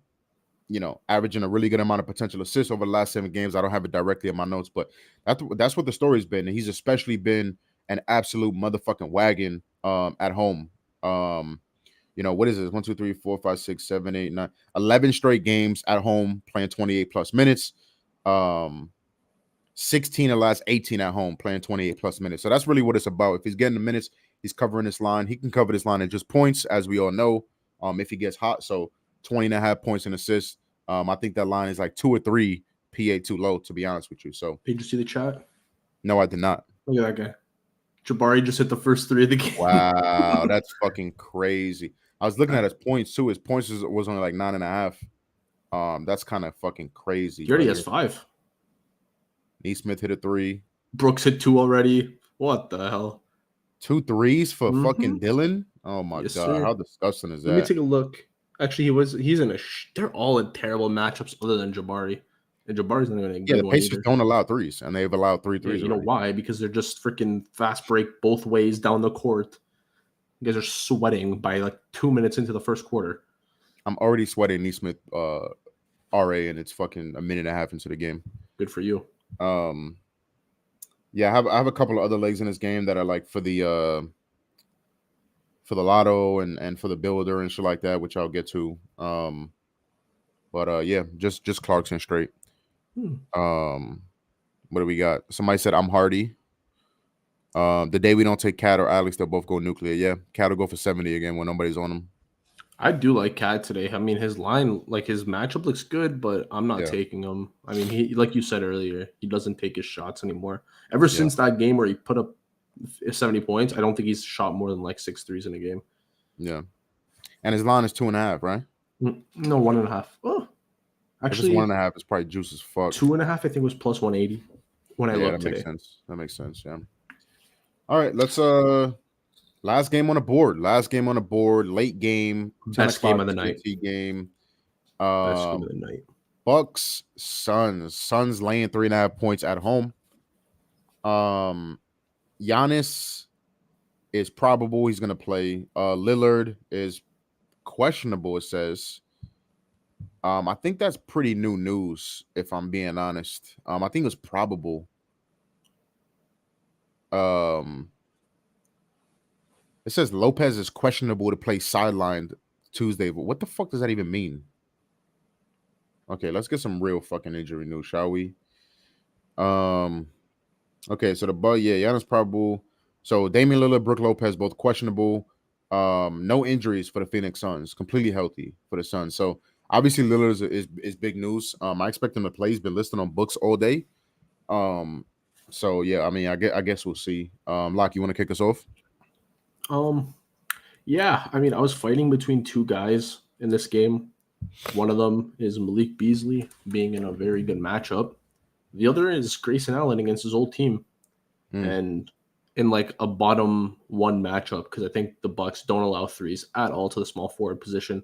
a really good amount of potential assists over the last 7 games. I don't have it directly in my notes, but that's what the story's been. And he's especially been an absolute motherfucking wagon at home. What is this? 1, 2, 3, 4, 5, 6, 7, 8, 9, 11 straight games at home playing 28 plus minutes. 16 of the last 18 at home, playing 28 plus minutes. So that's really what it's about. If he's getting the minutes, he's covering this line. He can cover this line in just points, as we all know, if he gets hot. So 20 and a half points and assists. I think that line is like 2 or 3 PA too low, to be honest with you. So Did you see the chat? no, I did not. Look at that guy. Jabari just hit the first 3 of the game. Wow, that's fucking crazy. I was looking at his points too. His points was only like 9.5. That's kind of fucking crazy. He already has 5. Neesmith hit a 3. Brooks hit 2 already. What the hell? 2 threes for fucking Dylan? Oh my Yes, god, sir. how disgusting is that? Let me take a look. Actually, he's in a. They're all in terrible matchups other than Jabari, and Jabari's not even a good the one Pacers either. don't allow threes, and they've allowed 3 threes. You know why? Because they're just freaking fast break both ways down the court. You guys are sweating by like 2 minutes into the first quarter. I'm already sweating Neesmith RA, and it's fucking a minute and a half into the game. Good for you. Yeah, I have a couple of other legs in this game that are like for the lotto and for the builder and shit like that, which I'll get to. But yeah, just Clarkson straight. What do we got? Somebody said I'm Hardy. The day we don't take Cat or Alex, they'll both go nuclear. Yeah, Cat will go for 70 again when nobody's on him. I do like Cat today. I mean, his line, like his matchup looks good, but I'm not taking him. I mean, he, like you said earlier, he doesn't take his shots anymore. Ever since that game where he put up 70 points, I don't think he's shot more than like 6 threes in a game. Yeah, and his line is 2.5, right? No, 1.5. Oh, actually, 1.5 is probably juice as fuck. 2.5, I think, was plus 180 when I looked today. Makes sense. That makes sense. Yeah. All right, let's last game on the board. Late game. Best game of the night. Game. Best game of the night. Bucks, Suns. Suns laying 3.5 points at home. Giannis is probable. He's going to play. Lillard is questionable, it says. I think that's pretty new news, if I'm being honest. I think it's probable. It says Lopez is questionable to play sidelined Tuesday, but what the fuck does that even mean? Okay, let's get some real fucking injury news, shall we? Okay, so Giannis probable. So Damian Lillard, Brook Lopez, both questionable. No injuries for the Phoenix Suns, completely healthy for the Suns. So obviously Lillard is big news. I expect him to play. He's been listed on books all day. So yeah, I mean, I guess we'll see. Locke, you want to kick us off? Yeah, I mean, I was fighting between 2 guys in this game. One of them is Malik Beasley being in a very good matchup. The other is Grayson Allen against his old team. And in like a bottom 1 matchup, because I think the Bucks don't allow threes at all to the small forward position.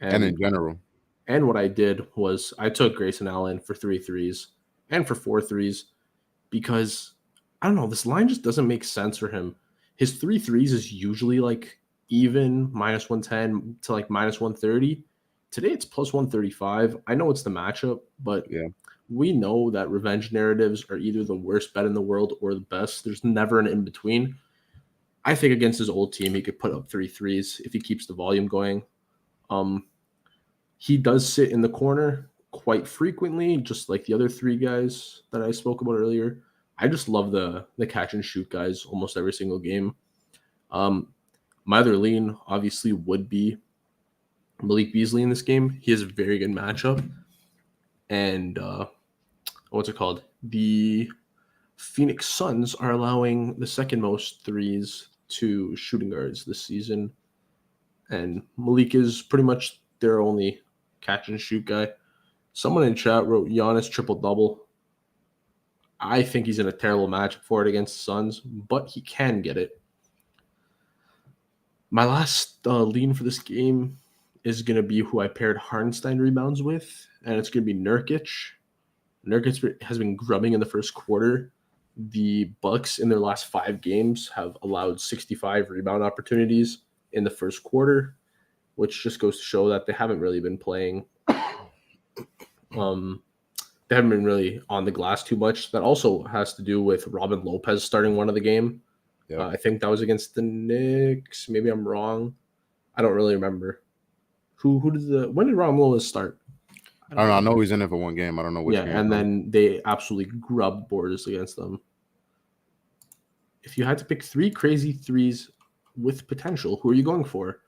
And in general. And what I did was I took Grayson Allen for 3 threes and for 4 threes because, I don't know, this line just doesn't make sense for him. His 3 threes is usually like even minus 110 to like minus 130. Today it's plus 135. I know it's the matchup, but we know that revenge narratives are either the worst bet in the world or the best. There's never an in between. I think against his old team, he could put up 3 threes if he keeps the volume going. He does sit in the corner quite frequently, just like the other 3 guys that I spoke about earlier. I just love the catch and shoot guys almost every single game. My other lean obviously would be Malik Beasley in this game. He has a very good matchup. And what's it called? The Phoenix Suns are allowing the second most threes to shooting guards this season. And Malik is pretty much their only catch and shoot guy. Someone in chat wrote Giannis triple-double. I think he's in a terrible matchup for it against the Suns, but he can get it. My last lean for this game is going to be who I paired Hartenstein rebounds with, and it's going to be Nurkic. Nurkic has been grubbing in the first quarter. The Bucks in their last 5 games have allowed 65 rebound opportunities in the first quarter, which just goes to show that they haven't really been playing. They haven't been really on the glass too much. That also has to do with Robin Lopez starting one of the game. Yeah. I think that was against the Knicks. Maybe I'm wrong. I don't really remember. When did Robin Lopez start? I I don't don't know. I know. know he's in it for one game. I don't know which Yeah, game. and then they absolutely grubbed Borders against them. If you had to pick 3 crazy threes with potential, who are you going for?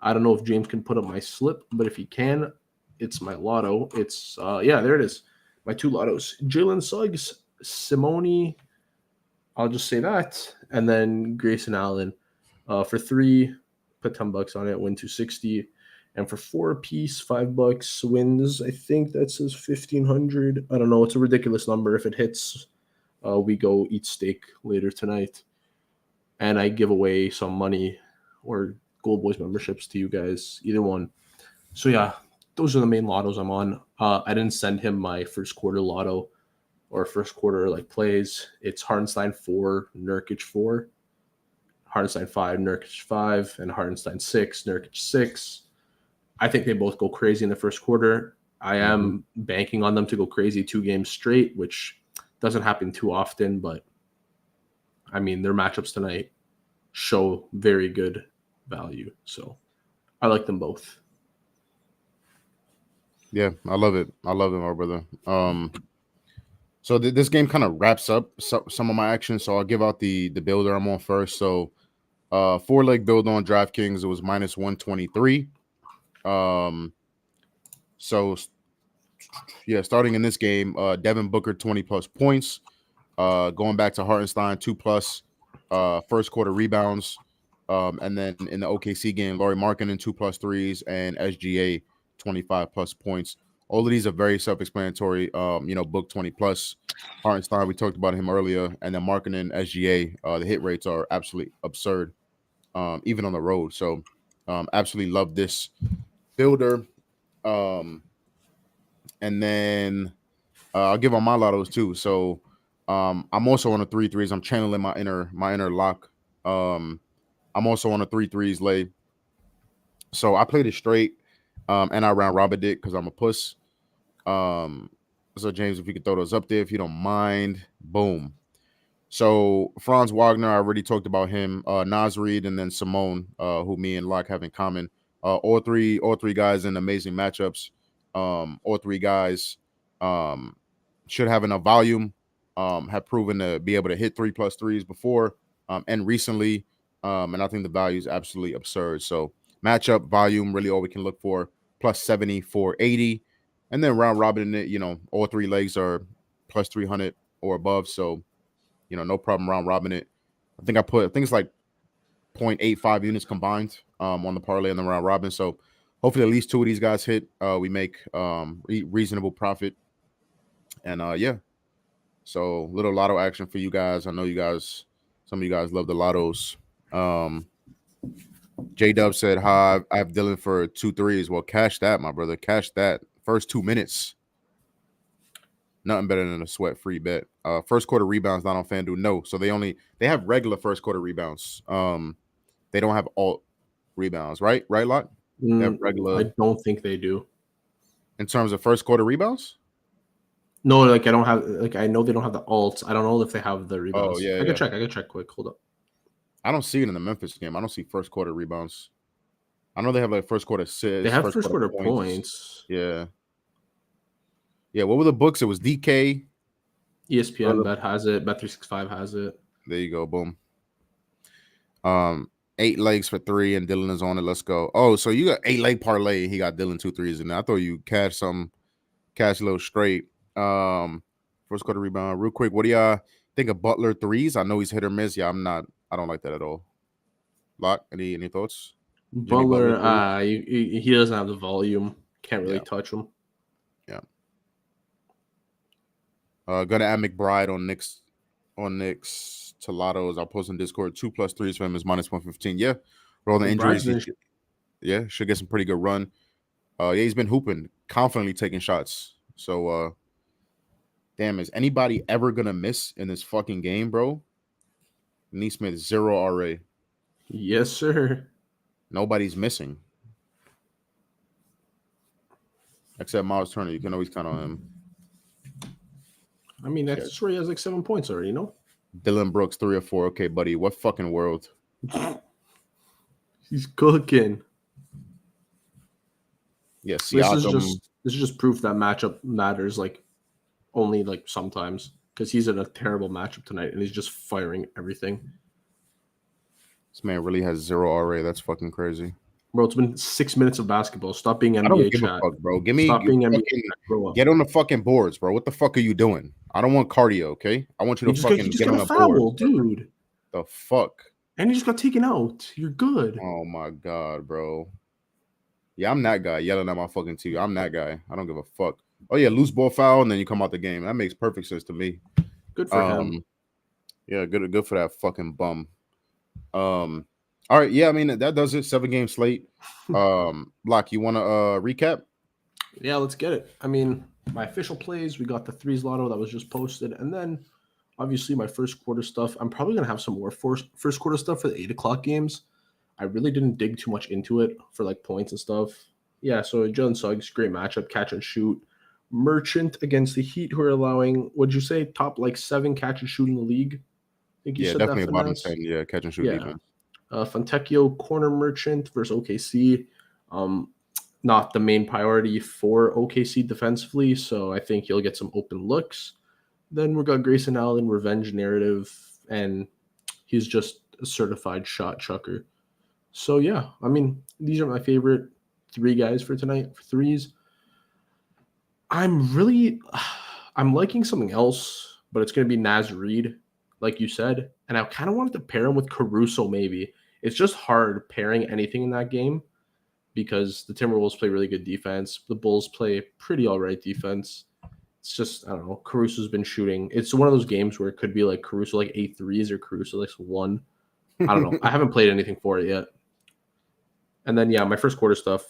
I don't know if James can put up my slip, but if he can, it's my lotto. It's there it is. My 2 lottos. Jalen Suggs, Simone, I'll just say that, and then Grayson Allen. For 3, put $10 on it, win 260. And for 4 apiece, $5 wins. I think that says 1,500. I don't know. It's a ridiculous number. If it hits, we go eat steak later tonight, and I give away some money or GoldBoys memberships to you guys, either one. So yeah, those are the main lottos I'm on. I didn't send him my first quarter lotto or first quarter like plays. It's Hartenstein 4, Nurkic 4, Hartenstein 5, Nurkic 5, and Hartenstein 6, Nurkic 6. I think they both go crazy in the first quarter. I am banking on them to go crazy 2 games straight, which doesn't happen too often, but I mean, their matchups tonight show very good value. So I like them both. Yeah, I love it. I love it, my brother. So this game kind of wraps up some of my action. So I'll give out the builder I'm on first. So 4-leg build on DraftKings, it was minus 123. So yeah, starting in this game, Devin Booker 20 plus points. Going back to Hartenstein 2+ first quarter rebounds. And then in the OKC game, Lauri Markkanen 2+ threes and SGA 25+ points. All of these are very self-explanatory. Book 20+. Hartenstein, we talked about him earlier, and then Markkanen, SGA, the hit rates are absolutely absurd, even on the road. So, absolutely love this builder. And then I'll give on my lottos too. So, I'm also on a 3-3s. I'm channeling my inner lock. I'm also on a 3-3s lay. So I played it straight, and I round robin it because I'm a puss. So James, if you could throw those up there, if you don't mind, boom. So Franz Wagner, I already talked about him. Naz Reid, and then Simone, who me and Locke have in common. All three guys in amazing matchups. All 3 guys should have enough volume. Have proven to be able to hit 3+ threes before, and recently. And I think the value is absolutely absurd. So matchup volume, really all we can look for. Plus 70, 480. And then round robin it, all 3 legs are plus 300 or above. So, no problem round robin it. I think it's like 0.85 units combined on the parlay and the round robin. So hopefully at least 2 of these guys hit. We make reasonable profit. And yeah. So little lotto action for you guys. I know some of you guys love the lottos. J Dub said, "Hi, I have Dylan for 2 threes." Well, cash that, my brother. Cash that. First 2 minutes. Nothing better than a sweat free bet. First quarter rebounds not on FanDuel. No. So they have regular first quarter rebounds. They don't have alt rebounds, right? Right, Lot? They have regular. I don't think they do. In terms of first quarter rebounds? No, like I don't have I know they don't have the alts. I don't know if they have the rebounds. Oh, yeah. I can check quick. Hold up. I don't see it in the Memphis game. I don't see first quarter rebounds. I know they have like first quarter assists. They have first quarter points. Yeah. Yeah, what were the books? It was DK. ESPN Bet has it. Bet365 has it. There you go. Boom. 8 legs for 3, and Dylan is on it. Let's go. Oh, so you got 8-leg parlay. He got Dylan 2 threes in there. I thought you cash a little straight. First quarter rebound. Real quick, what do y'all think of Butler threes? I know he's hit or miss. Yeah, I don't like that at all. Lock, any thoughts? Butler, he doesn't have the volume. Can't really touch him. Yeah. Gonna add McBride on Knicks to lottos. I'll post on Discord. 2+ threes for him is minus 115. Yeah. For all the injuries, should get some pretty good run. Yeah, he's been hooping, confidently taking shots. So damn, is anybody ever gonna miss in this fucking game, bro? Neesmith 0 RA. Yes, sir. Nobody's missing. Except Miles Turner. You can always count on him. I mean, that's where he has like 7 points already, Dylan Brooks 3 or 4. Okay, buddy. What fucking world? He's cooking. Yeah, Siakam. This is just proof that matchup matters, like only like sometimes, because he's in a terrible matchup tonight and he's just firing everything. This man really has 0 RA. That's fucking crazy. Bro, it's been 6 minutes of basketball. Stop being NBA I don't give chat. a fuck, bro. Give me Stop being NBA fucking chat. Grow up. get on the fucking boards, bro. What the fuck are you doing? I don't want cardio, okay? I want you to He fucking just get got on a the board. foul, dude. The fuck? And he just got taken out. You're good. Oh my god, bro. Yeah, I'm that guy yelling at my fucking TV. I'm that guy. I don't give a fuck. Oh yeah, loose ball foul, and then you come out the game. That makes perfect sense to me. Good for him. Yeah, good for that fucking bum. All right, yeah, I mean that does it. 7-game slate. Lock, you want to recap? Yeah, let's get it. I mean, my official plays, we got the threes lotto that was just posted, and then obviously my first quarter stuff. I'm probably gonna have some more first quarter stuff for the 8 o'clock games. I really didn't dig too much into it for like points and stuff. Yeah, so Jalen Suggs, great matchup, catch and shoot. Merchant against the Heat, who are allowing, what'd you say, top like 7 catch and shoot in the league? I think you Yeah, said definitely that, bottom Finesse. 10. Yeah, catch and shoot Yeah. defense. Fontecchio, corner merchant versus OKC. Not the main priority for OKC defensively, so I think you'll get some open looks. Then we got Grayson Allen, revenge narrative, and he's just a certified shot chucker. So yeah, I mean, these are my favorite 3 guys for tonight for threes. I'm liking something else, but it's going to be Naz Reid, like you said, and I kind of wanted to pair him with Caruso maybe. It's just hard pairing anything in that game because the Timberwolves play really good defense. The Bulls play pretty all right defense. It's just, I don't know, Caruso's been shooting. It's one of those games where it could be like Caruso like 8 threes or Caruso like 1. I don't know. I haven't played anything for it yet. And then, yeah, my first quarter stuff,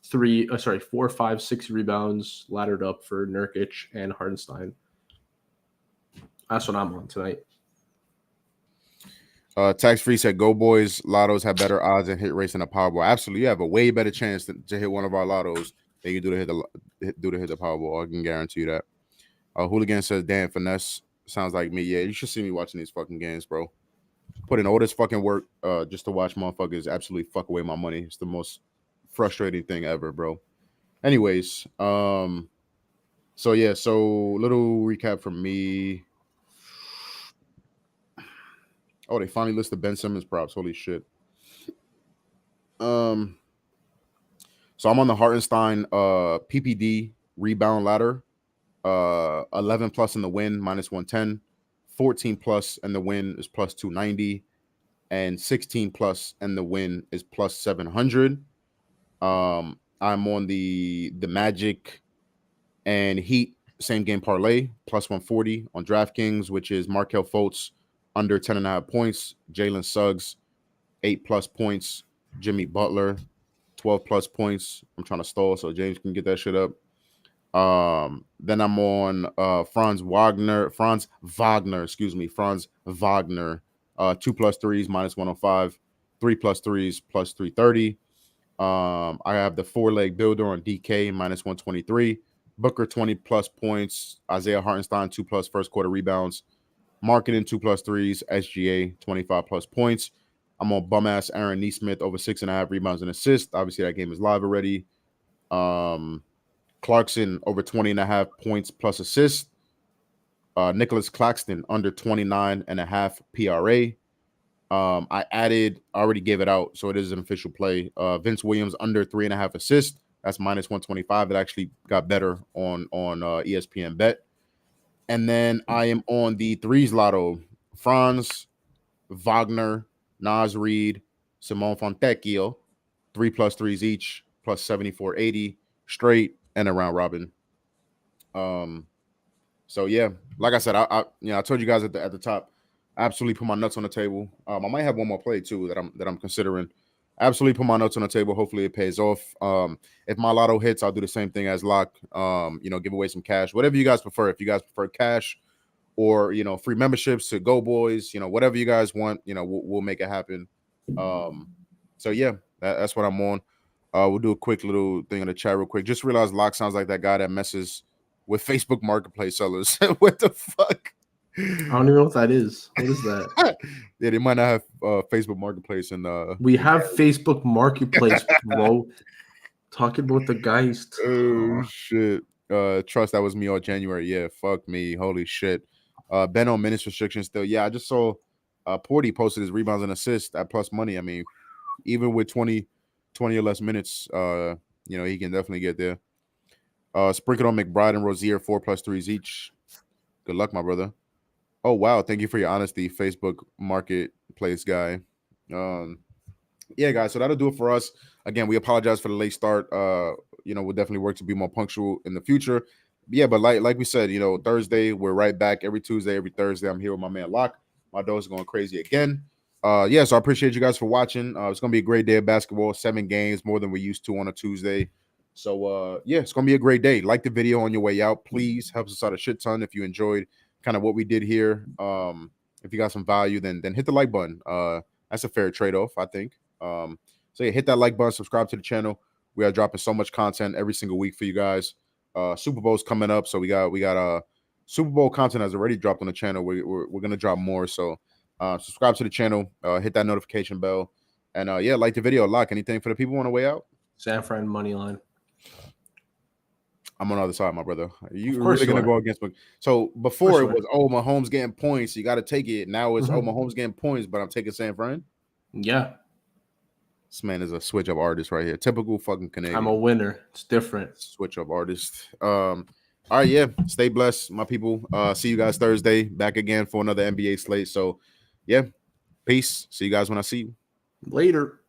4, 5, 6 rebounds laddered up for Nurkic and Hardenstein. That's what I'm on tonight. Tax free said GoldBoys lottos have better odds and hit rates than a Powerball. Absolutely, you have a way better chance to hit one of our lottos than you do to hit the Powerball. I can guarantee you that. Hooligan says, "Damn, finesse sounds like me." Yeah, you should see me watching these fucking games, bro. Put in all this fucking work just to watch motherfuckers absolutely fuck away my money. It's the most frustrating thing ever, bro. Anyways, so yeah, so little recap from me. Oh, they finally listed Ben Simmons props. Holy shit. So I'm on the Hartenstein PPD rebound ladder. 11 plus in the win, minus 110. 14 plus in the win is plus 290. And 16 plus in the win is plus 700. I'm on the Magic and Heat same game parlay, plus 140 on DraftKings, which is Markelle Fultz under 10.5 points, Jalen Suggs 8+ points, Jimmy Butler 12+ points. I'm trying to stall so James can get that shit up. Then I'm on Franz Wagner, 2+ threes, minus 105, 3+ threes, plus 330. I have the 4-leg builder on DK, minus 123. Booker 20+ points, Isaiah Hartenstein 2+ first quarter rebounds, Marketing 2+ threes, SGA 25+ points. I'm on bum ass Aaron Nesmith over 6.5 rebounds and assists. Obviously, that game is live already. Clarkson over 20.5 points plus assists. Nicholas Claxton under 29.5 PRA. I already gave it out, so it is an official play. Vince Williams under 3.5 assists. That's minus 125. It actually got better on ESPN Bet. And then I am on the threes lotto. Franz Wagner, Naz Reid, Simone Fontecchio, 3+ threes each, plus 74.80 straight and a round robin. So yeah, like I said, I told you guys at the top, absolutely put my nuts on the table. I might have one more play too that I'm considering. Absolutely put my nuts on the table. Hopefully it pays off. If my lotto hits, I'll do the same thing as Lock. Give away some cash, whatever you guys prefer. If you guys prefer cash or free memberships to GoldBoys, whatever you guys want, we'll make it happen. So yeah, that's what I'm on. We'll do a quick little thing in the chat real quick. Just realized Lock sounds like that guy that messes with Facebook Marketplace sellers. What the fuck? I don't even know what that is. What is that? Yeah, they might not have Facebook Marketplace and we have Facebook Marketplace, bro. Talking about the Geist. Oh shit. Trust that was me all January. Yeah, fuck me. Holy shit. Ben on minutes restriction still. Yeah, I just saw Porty posted his rebounds and assists at plus money. I mean, even with 20 or less minutes, he can definitely get there. Sprinkle on McBride and Rozier, 4+3s each. Good luck, my brother. Oh wow, thank you for your honesty, Facebook Marketplace guy. Yeah, guys, so that'll do it for us. Again, we apologize for the late start. We'll definitely work to be more punctual in the future. Yeah, but like we said, Thursday, we're right back every Tuesday, every Thursday. I'm here with my man Locke. My dog's going crazy again. So I appreciate you guys for watching. It's gonna be a great day of basketball, 7 games, more than we used to on a Tuesday. So it's gonna be a great day. Like the video on your way out, please. Helps us out a shit ton if you enjoyed kind of what we did here. If you got some value, then hit the like button. That's a fair trade-off, I think. So yeah, hit that like button, subscribe to the channel. We are dropping so much content every single week for you guys. Super Bowl's coming up, so we got Super Bowl content has already dropped on the channel. We're gonna drop more, so subscribe to the channel, hit that notification bell, and like the video. Lock anything for the people on the way out. San Fran money line. I'm on the other side, my brother. You really gonna go against me? So before it was Mahomes getting points, you got to take it. Now it's Mahomes getting points, but I'm taking San Fran. Yeah. This man is a switch up artist right here. Typical fucking Canadian. I'm a winner. It's different. Switch up artist. All right, yeah. Stay blessed, my people. See you guys Thursday. Back again for another NBA slate. So, yeah. Peace. See you guys when I see you. Later.